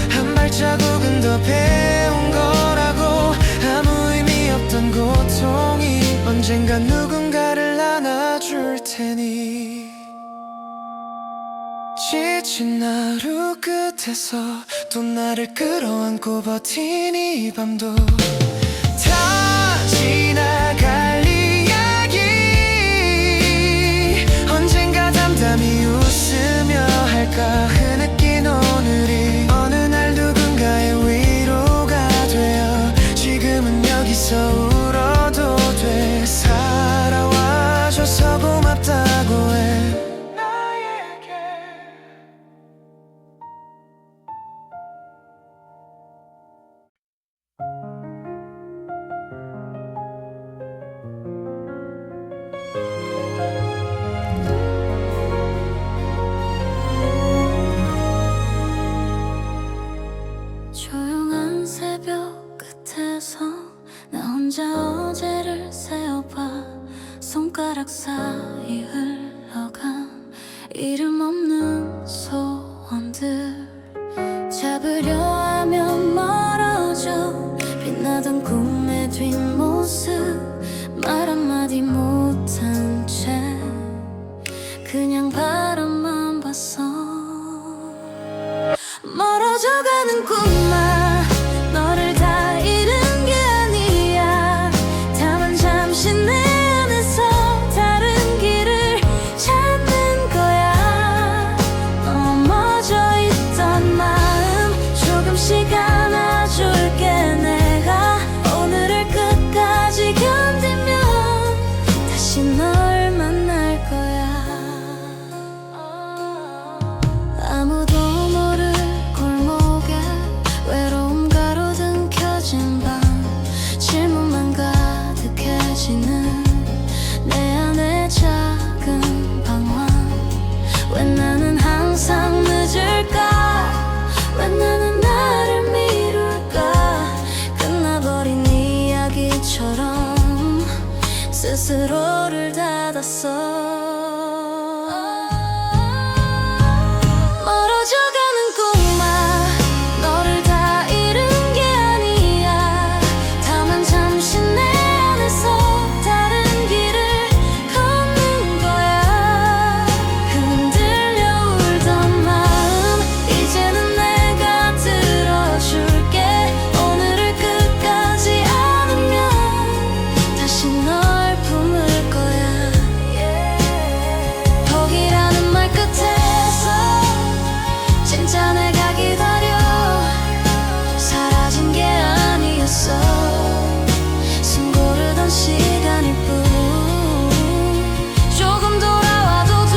한 발자국은 더 배운 거라고. 아무 의미 없던 고통이 언젠가 누군가를 안아줄 테니. 지친 하루 끝에서 또 나를 끌어안고 버틴 이 밤도 다 지나갈 이야기. 언젠가 담담히 웃으며 할까. 흐느낀 오늘이 어느 날 누군가의 위로가 되어 지금은 여기서 울어도 돼. 살아와줘서 고맙다고 해. 조용한 새벽 끝에서 나 혼자 어제를 세어봐. 손가락 사이 흘러간 이름 없는 소원들 잡으려 하면 멀어져. 빛나던 꿈의 뒷모습 말 한마디 못한 채 그냥 바람만 봤어. 멀어져가는 꿈아, 너를 다 잃은 게 아니야. 다만 잠시 내 안에서 다른 길을 찾는 거야. 넘어져 있던 마음 조금씩 안아줄게. 내가 오늘을 끝까지 견디면 다시 널 만날 거야. 아무도 모를 골목에 외로움 가로등 켜진 밤. 질문만 가득해지는 내 안의 작은 방황. 왜 나는 항상 늦을까. 왜 나는 나를 미룰까. 끝나버린 이야기처럼 스스로를 닫았어. 멀어져가는 꿈아, 너를 다 잃은 게 아니야. 다만 잠시 내 안에서 다른 길을 걷는 거야. 흔들려 울던 마음 이제는 내가 들어줄게. 오늘을 끝까지 안으면 다시 널 품을 거야. 포기라는 말 끝에서 진짜 내가 기다려. 사라진 게 아니었어. 숨 고르던 시간일 뿐. 조금 돌아와도 돼.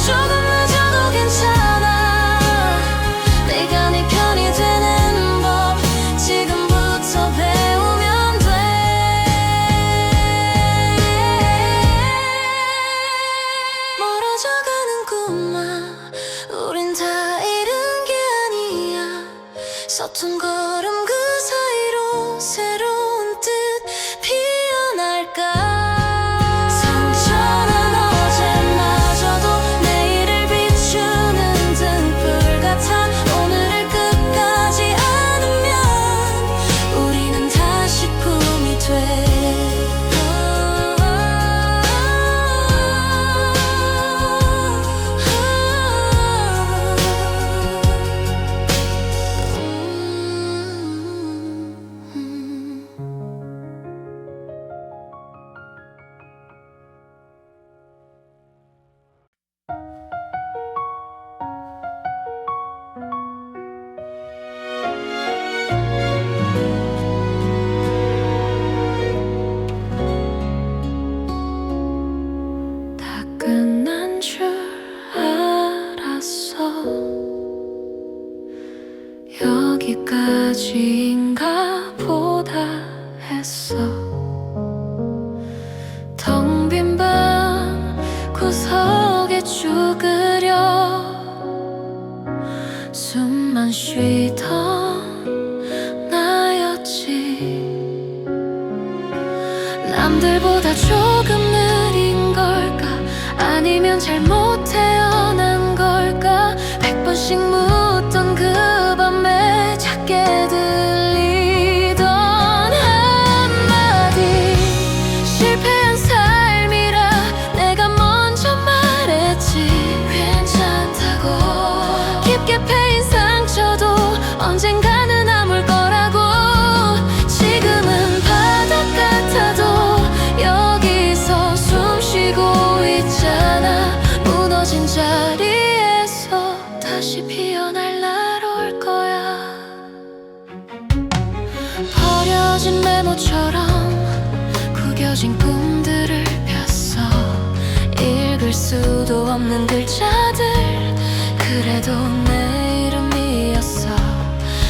조금 늦어도 괜찮아. 내가 네 편이 되는 법 지금부터 배우면 돼. 멀어져가는 꿈아, 우린 다 잃은 게 아니야. 서툰 걸음 그 사이로 새로운 뜻 피어날까. 상처는 어제마저도 내일을 비추는 등불 같아. 오늘을 끝까지 안으면 우리는 다시 꿈이 돼. 다 끝난 줄 알았어. 여기까지인가 보다 했어. 텅 빈 방 구석에 죽으려 숨만 쉬던 나였지. 남들보다 조금 느린 걸까? 아니면 잘못 태어난 걸까? 100번씩 묻던 그 밤에 작게 들리던 한마디. 실패한 삶이라 내가 먼저 말했지. 괜찮다고. 깊게 패인 상처도 언젠가는 아물 거라고. 지금은 바닥 같아도 여기서 숨 쉬고 있잖아. 무너진 자리에서 다시 피어날 날 올 거야. 버려진 메모처럼 구겨진 꿈들을 폈어. 읽을 수도 없는 글자들. 그래도 내 이름이었어.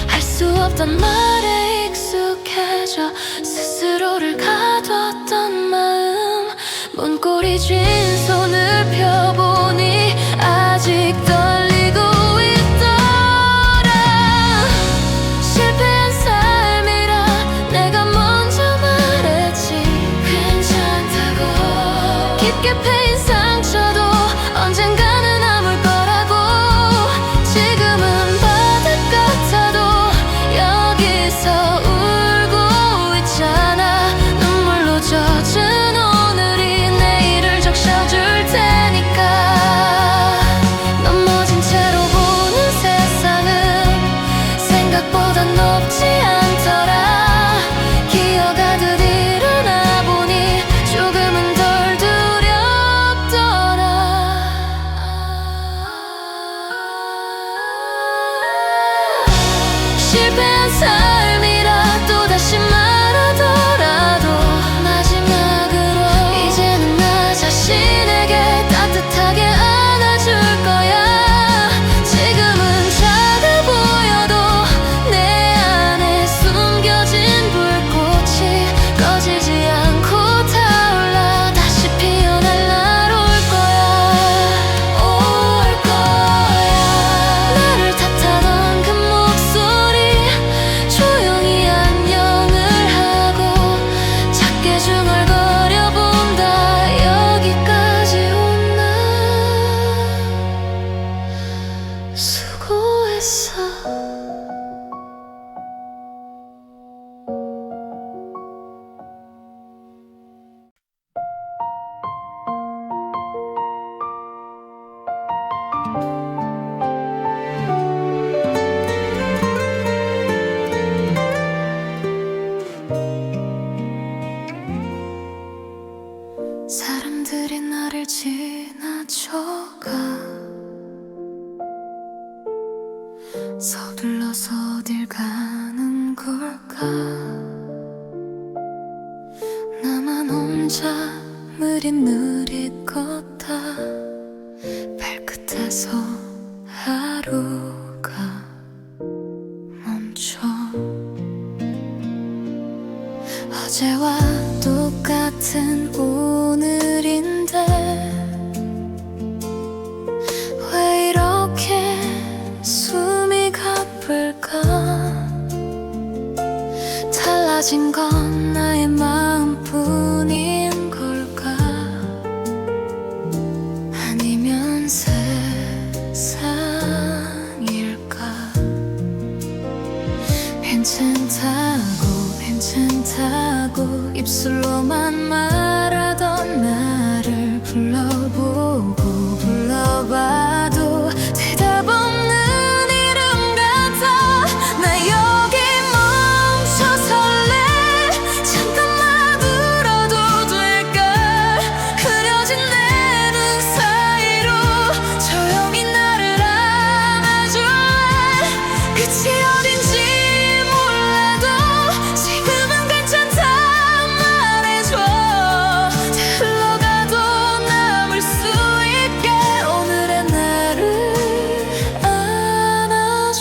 할 수 없던 말에 익숙해져 스스로를 가뒀던 마음. 문고리 쥔 손을 펴보니 아직 떨리고 있더라. 실패한 삶이라 내가 먼저 말했지. 괜찮다고. 깊게 패인 상처도 언젠가는 아물 거라고. 지금은 바닥 같아도 여기서 울고 있잖아. 눈물로 젖은 오늘이 내일을 적셔줄 테니까. 넘어진 채로 보는 세상은 생각보다 높지 않더라. 기어가듯 일어나 보니 조금은 덜 두렵더라. 실패한 삶이라 또다시 말하더라도 마지막으로 이제는 나 자신에게 따뜻하게 안아줄 거야. 지금은 작아 보여도 내 안에 숨겨진 불꽃이 꺼지지 않고 타올라. 다시 피어날 날 올 거야. 올 거야. 나를 탓하던 그 목소리 조용히 안녕을 하고 작게 중얼거려 본다. 여기까지 온 나 수고했어. 사람들이 나를 지나쳐가. 서둘러서 어딜 가는 걸까? 나만 혼자 느릿느릿 걷다. 발끝에서 하루가 멈춰. 어제와 똑같은 오늘인데 왜 이렇게 숨이 가쁠까? 달라진 건 나의 마음뿐인 걸까? 아니면 세상일까? 괜찮다고 입술로만 말하던 나를 불러보고 불러봐도 대답 없는 이름 같아. 나 여기 멈춰설래. 잠깐만 울어도 될까? 그려진 내 눈 사이로 조용히 나를 안아줄래. 끝이 어딘지 몰라도 지금은 괜찮다 말해줘. 흘러가도 남을 수 있게 오늘의 나를 안아줘.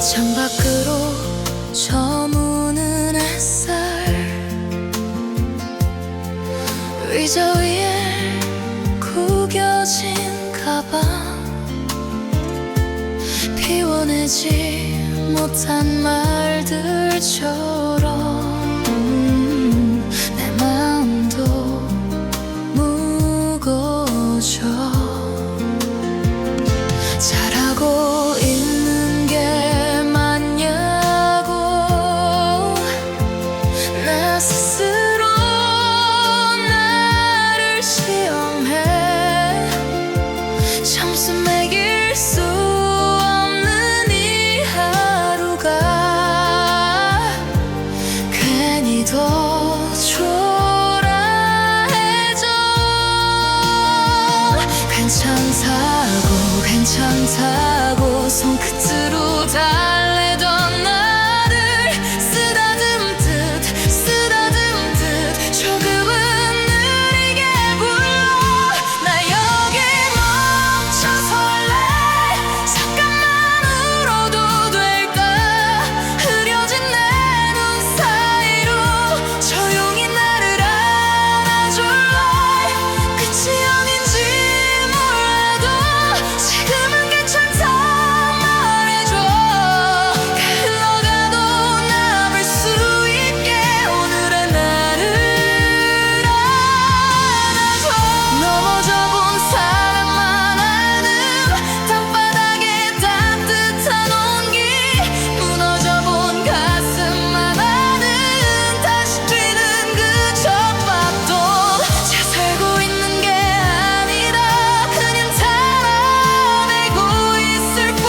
창밖으로 저무는 햇살. 꺼내지 못한 말들처럼 내 마음도 무거워져. 잘하고 있는 게 맞냐고 나 스스로 나를 시험해. 점수 매길 수 없는 이 하루가 괜히 더 초라해져. 괜찮다고 손끝으로 달래던 나를 쓰다듬듯 조금은 느리게 불러. 나 여기 멈춰설래. 잠깐만 울어도 될까. 흐려진 내 눈 사이로 조용히 나를 안아줄래. 끝이 아닌지 몰라도 지금은 괜찮다 말해줘. 흘러가도 남을 수 있게 오늘의 나를 안아줘. 넘어져 본 사람만 아는 땅바닥에 따뜻한 온기. 무너져 본 가슴만 아는 다시 뛰는 그 첫 밥도. 잘 살고 있는 게 아니라 그냥 달아내고 있을 뿐.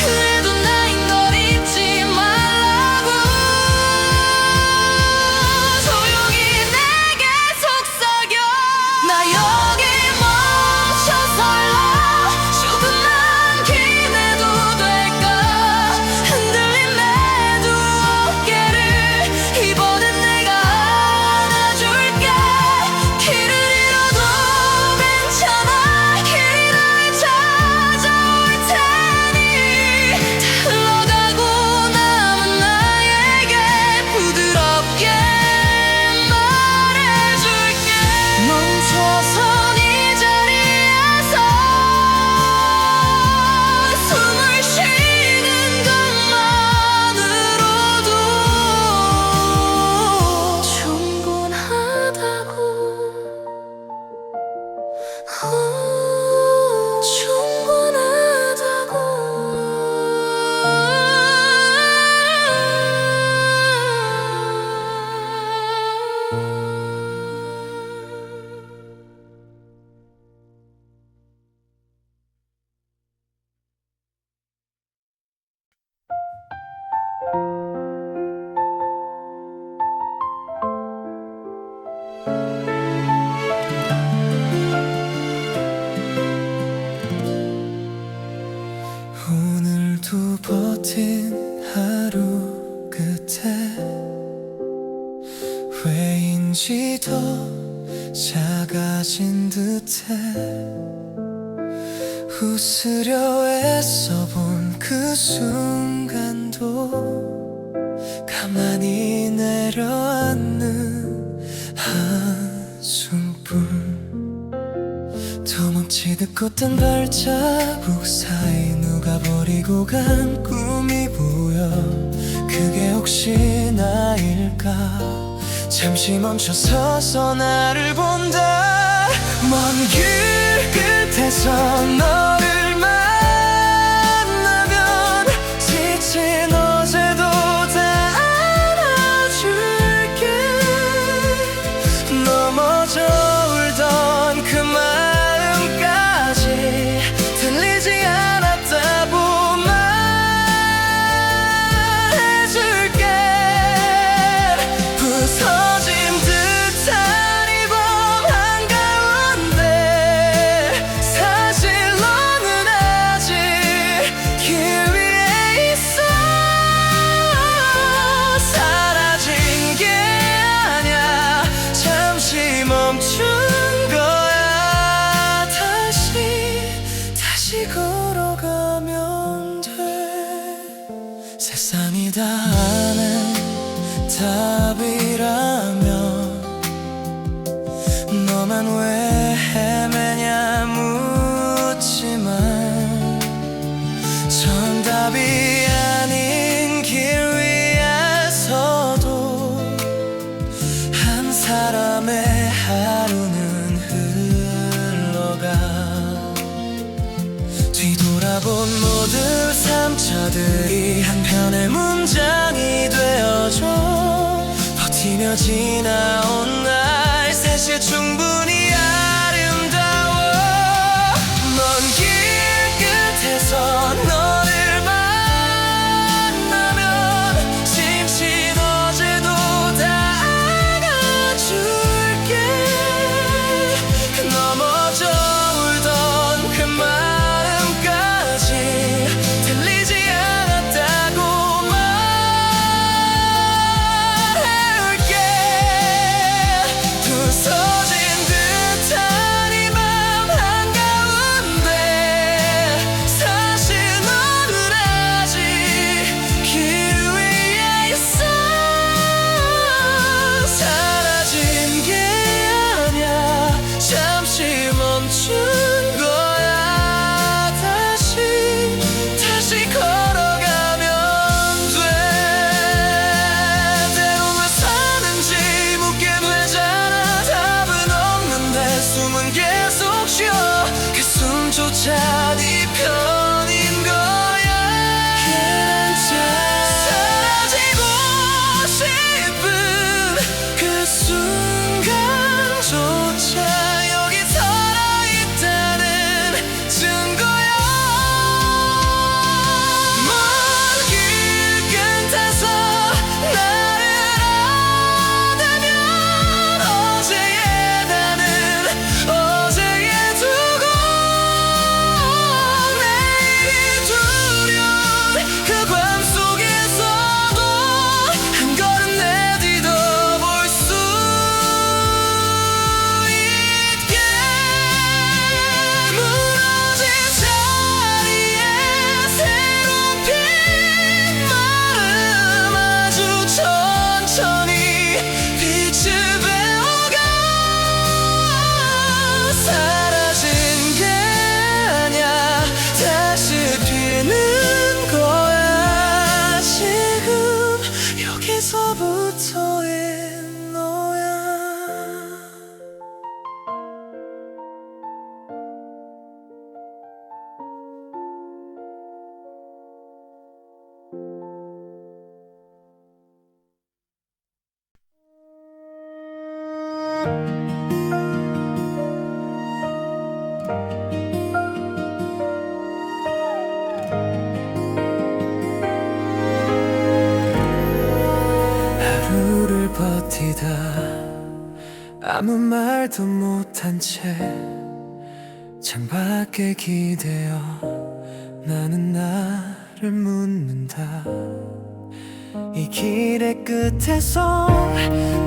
그래도 나인 걸 잊지 말라고 조용히 내게 속삭여. 나 여기 멈춰설라. 조금만 기대도 될까. 흔들린 내 두 어깨를 이번엔 내가 안아줄게. 길을 잃어도 괜찮아. 길이 나를 찾아올 테니 흘러가고 남은 나에게 부드럽게 말해줄게. 멈춰선 이 자리에서 숨을 쉬는 것만으로도 충분하다고. 오늘도 버틴 하루 끝에 왜인지 더 작아진 듯해. 웃으려 애써본 그 순간도 가만히 내려앉는 한숨뿐. 도망치듯 걷던 발자국 사이 누가 버리고 간 꿈이 보여. 그게 혹시 나일까. 잠시 멈춰 서서 나를 본다. 먼 길 끝에서 너를 만나면 지친 어제도 다 안아줄게. 넘어져 울던 그 마음까지 들리지 않았다고 말해줄게. 부서진 듯한 이 밤 한가운데 사실 너는 아직 길 위에 있어. 사라진 게 아냐. 잠시 멈춘 거야. 다시 걸어가면 돼. 세상이 다 아는 답이라면 너만 왜 헤매냐 묻지만 정답이 한마디 한편의 문장이 되어줘 버티며 지나온 날 사실 충분히 아름다워 먼 길 끝에서 너를 만나면 지친 어제도 다 안아줄게 넘어져 울던 그 마음까지 들리지 않았다고 말할게 부서진 듯한 이 맘 한가운데 사실 너는 아직 길 위에 있어 사라진 게 아냐 잠시 멈춘 거야 다시 걸어가면 돼 때론 왜 사는지 묻게 되잖아 답은 없는데 숨은 계속 쉬어 그 숨조차 네 편인 거야 사라지고 싶은 그 순간조차 여기 살아있다는 증거야 먼 길 끝에서 나를 안으면 어제의 나는 어제에 두고 내일이 두려운 그 밤 속에서도 한 걸음 내디뎌 볼 수 있게 무너진 자리에 새로 핀 마음 아주 천천히 빛을 배워가 사라진 게 아냐 다시 피는 거야 지금 여기서부터의 너야 하루를 버티다 아무 말도 못한 채 창밖에 기대어 나는 나를 묻는다 이 길의 끝에서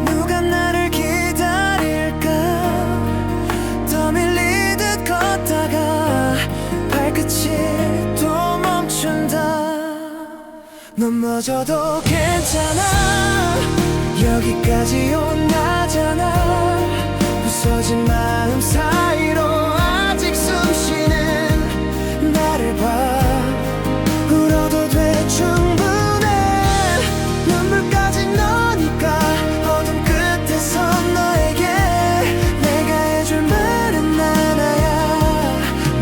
누가 나를 기다릴까 떠밀리듯 걷다가 발끝이 또 멈춘다 넘어져도 괜찮아 여기까지 온 나잖아 부서진 마음 사이로 아직 숨쉬는 나를 봐 울어도 돼 충분해 눈물까지 너니까 어둠 끝에서 너에게 내가 해줄 말은 하나야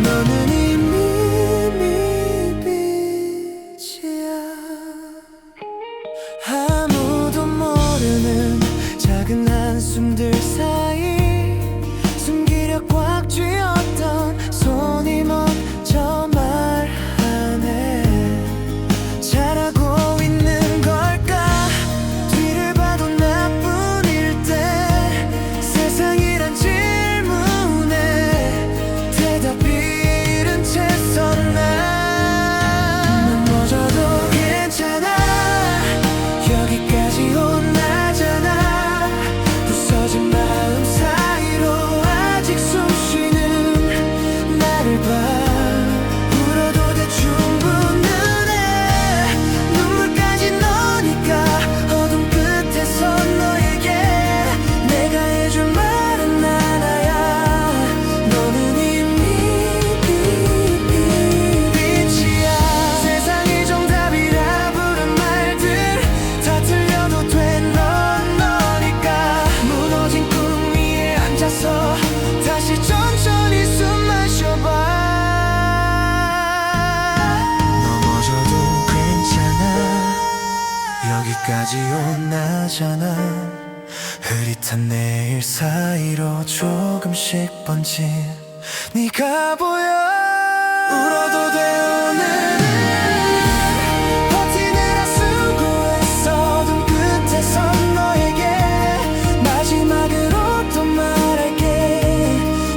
너는 이미 빛이야 아무도 모르는 작은 한숨들 사이 숨기려 꽉 쥐었던 손이 먼저 말하네 잘하고 있는 걸까 뒤를 봐도 나뿐일 때 세상이란 질문에 대답 잃은 채 섰나 넘어져도 괜찮아 여기까지 온 나잖아 부서진 말 아직까지 온나잖아. 흐릿한 내일 사이로 조금씩 번진 네가 보여. 울어도 돼 오늘은 버티느라 수고했어. 눈 끝에선 너에게 마지막으로 또 말할게.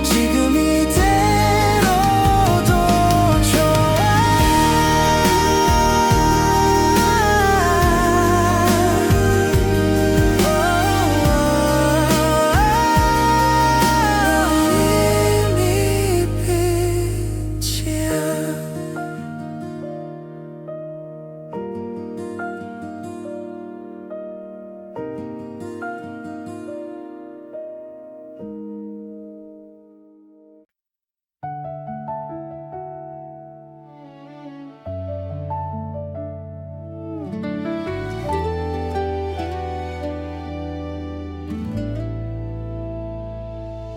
지금 이대로도 좋아. 이미 빛이야.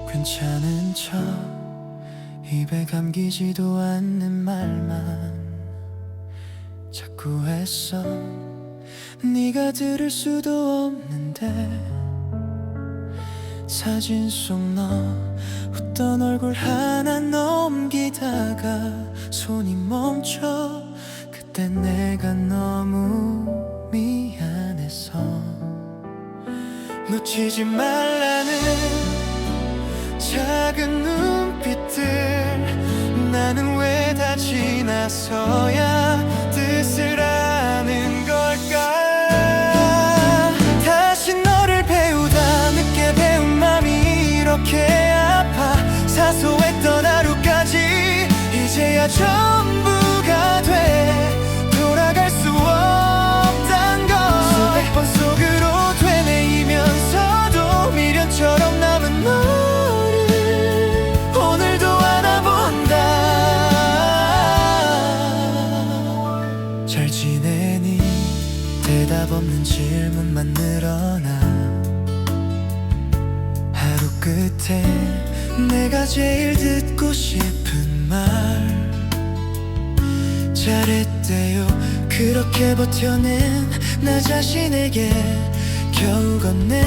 괜찮은 척 입에 감기지도 않는 말만 자꾸 했어. 네가 들을 수도 없는데 사진 속 너 웃던 얼굴 하나 넘기다가 손이 멈춰. 그때 내가 너무 미안해서 놓치지 말라는 작은 눈빛들. 나는 왜 다 지나서야 뜻을 아는 걸까. 다시 너를 배우다 늦게 배운 맘이 이렇게 아파. 사소했던 하루까지 이제야 전부가 돼. 돌아갈 수 없단 걸 수백 번 속으로 되뇌이면서도 미련처럼 남은 너를 오늘도 안아본다. 잘 지내니? 대답 없는 질문만 늘어나. 하루 끝에 내가 제일 듣고 싶은 말. 잘했대요. 그렇게 버텨낸 나 자신에게 겨우 건넨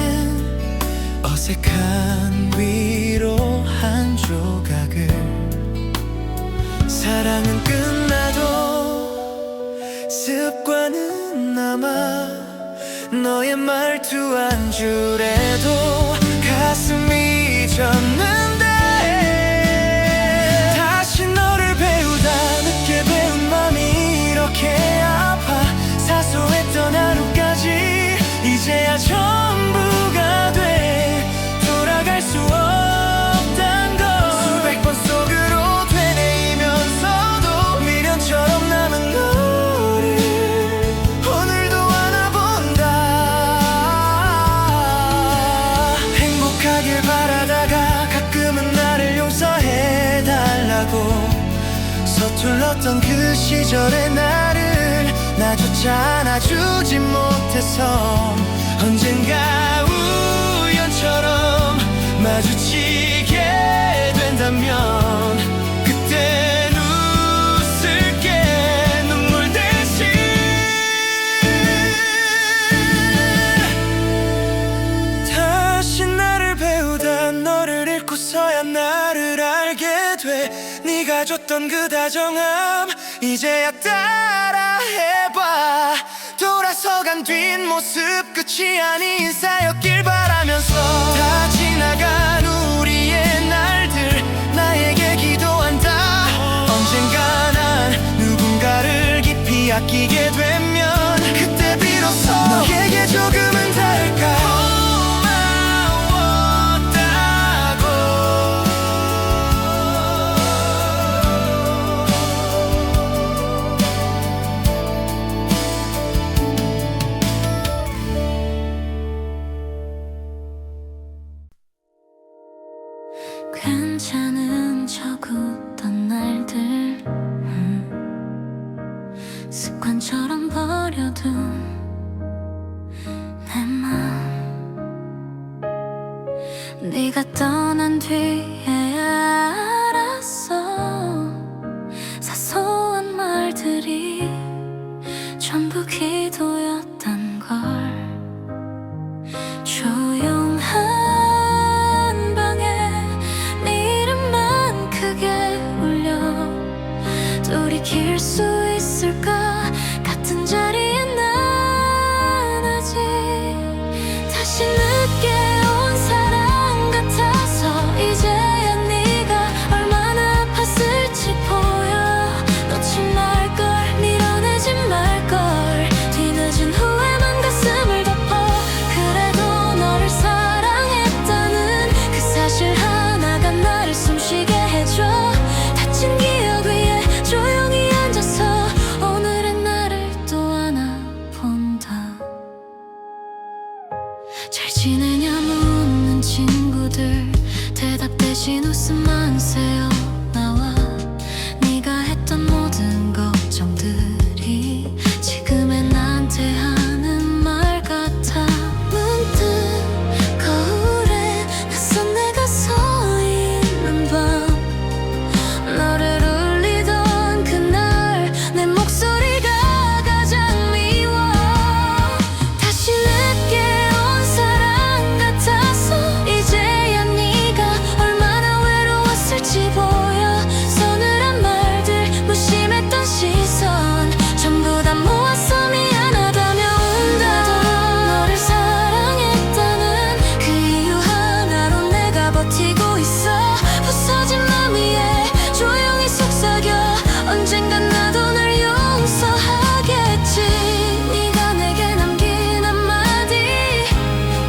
어색한 위로 한 조각을. 사랑은 끝나도 습관은 남아. 너의 말투 한 줄에도 가슴이 젖는데. 다시 너를 배우다 늦게 배운 맘이 이렇게 아파. 사소했던 하루까지 이제야 전부가 돼. 돌아갈 수 없단 걸 수백 번 속으로 되뇌이면서도 미련처럼 남은 너를 오늘도 안아본다. 행복하길 바라다가 가끔은 나를 용서해달라고 서툴렀던 그 시절의 나를 나조차 안아주지 못해서 언젠가 우연처럼 마주치게 된다면 그땐 웃을게. 눈물 대신 다시 나를 배우다 너를 잃고서야 나를 알게 돼. 네가 줬던 그 다정함 이제야 따라해봐. 돌아서간 뒷모습 끝이 아닌 인사였길 바라면서 다 지나간 우리의 날들 나에게 기도한다. 언젠가 난 누군가를 깊이 아끼게 되면 그때 비로소 너에게 조금은 닿을까. 괜찮은 척 웃던 날들 습관처럼 버려둔 내 맘. 네가 떠난 뒤에 알았어. 사소한 말들이 전부 기도였단 걸. 지내냐 묻는 친구들 대답 대신 웃음만 새어 나와. 네가 했던 모든 걱정들이 지금의 나한테 하는 말 같아. 문득 거울에 낯선 내가 서 있는 밤, 너를 울리던 그날 내 목소리가 가장 미워. 다시 늦게 온 사랑 같아서 이제야 네가 얼마나 외로웠을지 보여. 서늘한 말들 무심했던 시선 전부 다 모아서 미안하다며 운다. 너를 사랑했다는 그 이유 하나로 내가 버티고 있어. 부서진 맘 위에 조용히 속삭여 언젠간 나도 널 용서하겠지. 네가 내게 남긴 한마디,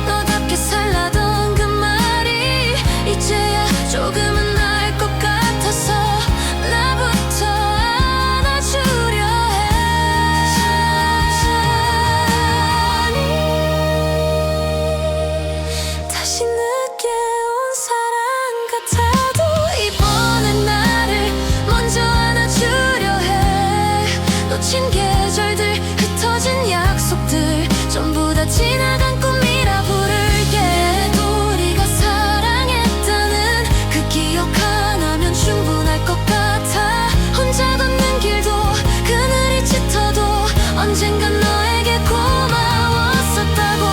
너답게 살라던 그 말이 이제야 조금은 날 것 같아서 나부터 안아주려 해. 다시 늦게 온 사랑 같아도 이번엔 나를 먼저 안아주려 해. 놓친 계절들 흩어진 약속들 전부 다 지나간 꿈이라 부를게. 또 우리가 사랑했다는 그 기억 하나면 충분할 것 같아. 혼자 걷는 길도 그늘이 짙어도 언젠간 너에게 고마웠었다고.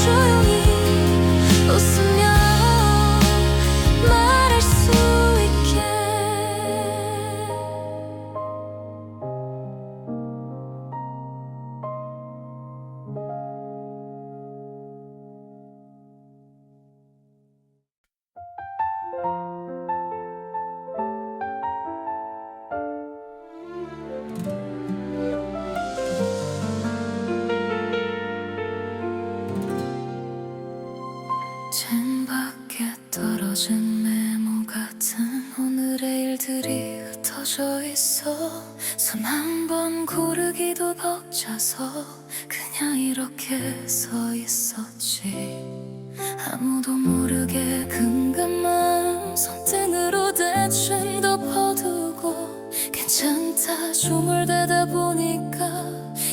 조용히 웃으며 말할 수 있게. 창밖에 떨어진 메모 같은 오늘의 일들이 흩어져 있어. 손 한 번 고르기도 벅차서 그냥 이렇게 서 있었지. 아무도 모르게 금감만 손등으로 대충 덮어두고 괜찮다 조물대다 보니까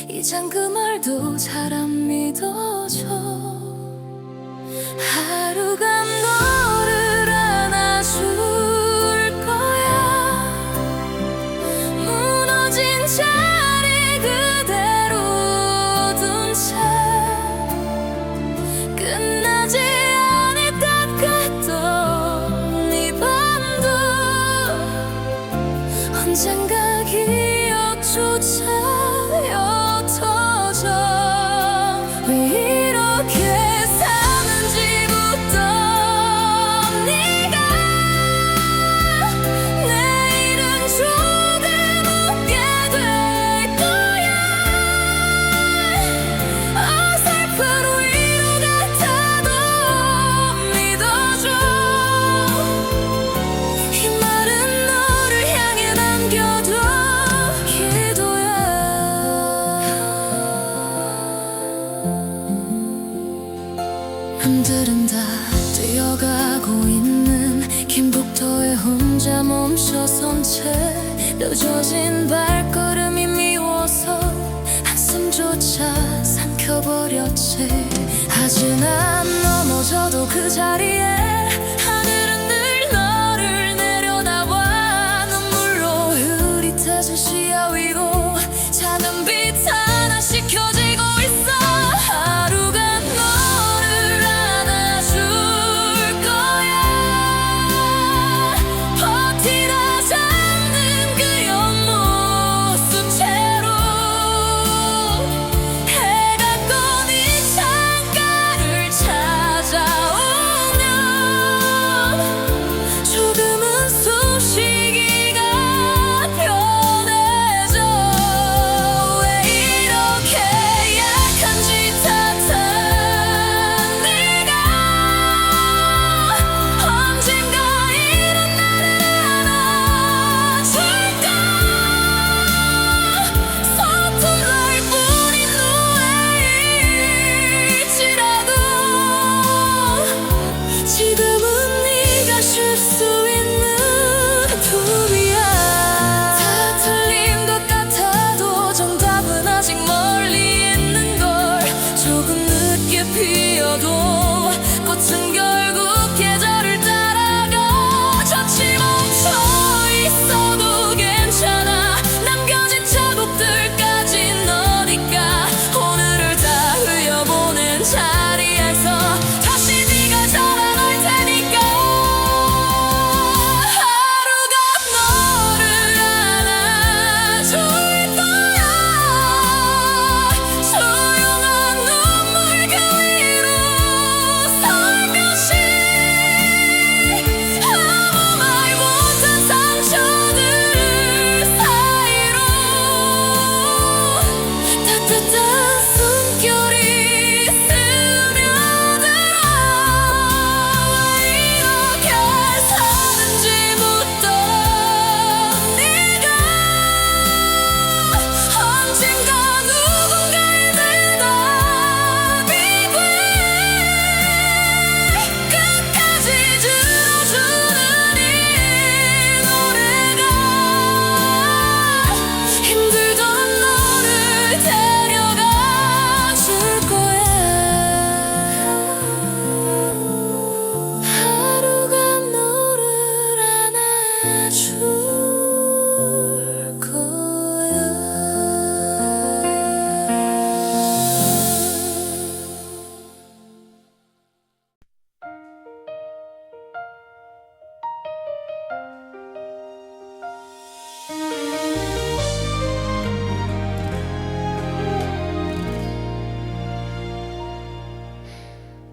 이젠 그 말도 잘 안 믿어져. 하루가 너를 안아줄 거야. 무너진 자리 그대로 둔 채 끝나지 않을 것 같던 이 밤도 언젠가 기억조차 옅어져. 왜 이렇게 사는지부터 네가 내일은 조금 웃게 될 거야. 어설픈 위로 같아도 믿어줘. 이 말은 너를 향해 남겨둔 기도야. 남들은 다 뛰어가고 있는 김북도에 혼자 멈춰선 채 늦어진 발걸음이 미워서 한숨조차 삼켜버렸지. 하지만 넘어져도 그 자리에 하늘은 늘 너를 내려다봐. 눈물로 흐릿해진 시야 위로 작은 빛 하나씩 켜지고 있어. 하루가 너를 안아줄 거야. 버티다 잠든 그 옆모습채로 해가 꺼진 창가를 찾아오면 조금은 숨쉬기가 편해.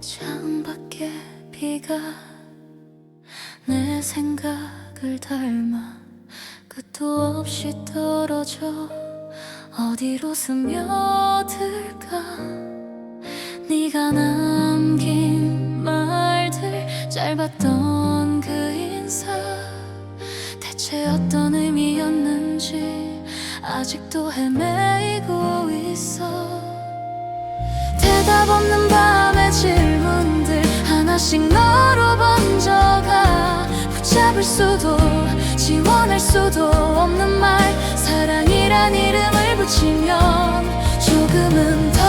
창밖에 비가 내 생각을 닮아 끝도 없이 떨어져 어디로 스며들까. 네가 남긴 말들 짧았던 그 인사 대체 어떤 의미였는지 아직도 헤매이고 있어. 대답 없는 밤의 질문들 하나씩 너로 번져가. 붙잡을 수도 지원할 수도 없는 말 사랑이란 이름을 붙이면 조금은 덜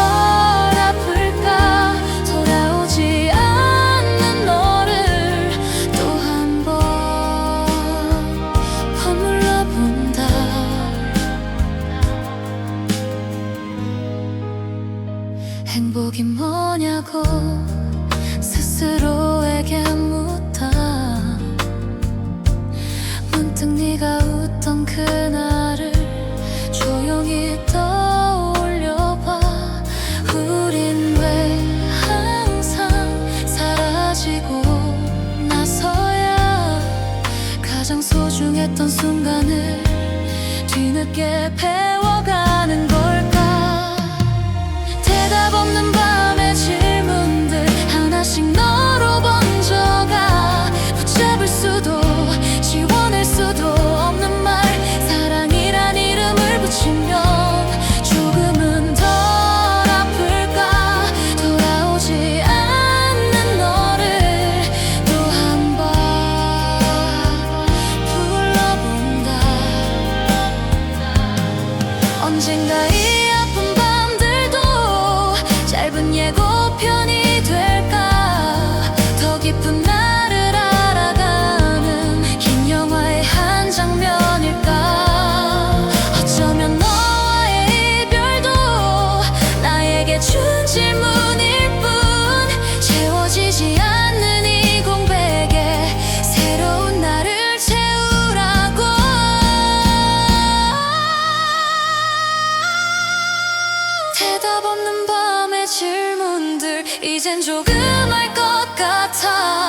아플까. 돌아오지 않는 너를 또 한 번 허물러 본다. 행복이 뭐냐고 스스로에게 묻다. 문득 네가 웃던 그날을 조용히 떠올려봐. 우린 왜 항상 사라지고 나서야 가장 소중했던 순간을 뒤늦게 배워가는 걸까. 대답 없는 밤의 질문들 하나씩 너로 번져가. 붙잡을 수도 지원할 수도 없는 말 사랑이란 이름을 붙이면 조금은 덜 아플까. 돌아오지 않는 너를 또 한 번 불러본다. 언젠가 이 아픈 밤들도 짧은 예고편이 될까. 더 깊은 나를 알아가는 긴 영화의 한 장면일까. 어쩌면 너와의 이별도 나에게 준 질문일 뿐. 채워지지 않는 이 공백에 새로운 나를 채우라고. 대답 없는 밤의 질문들 이젠 조금 알 것 같아.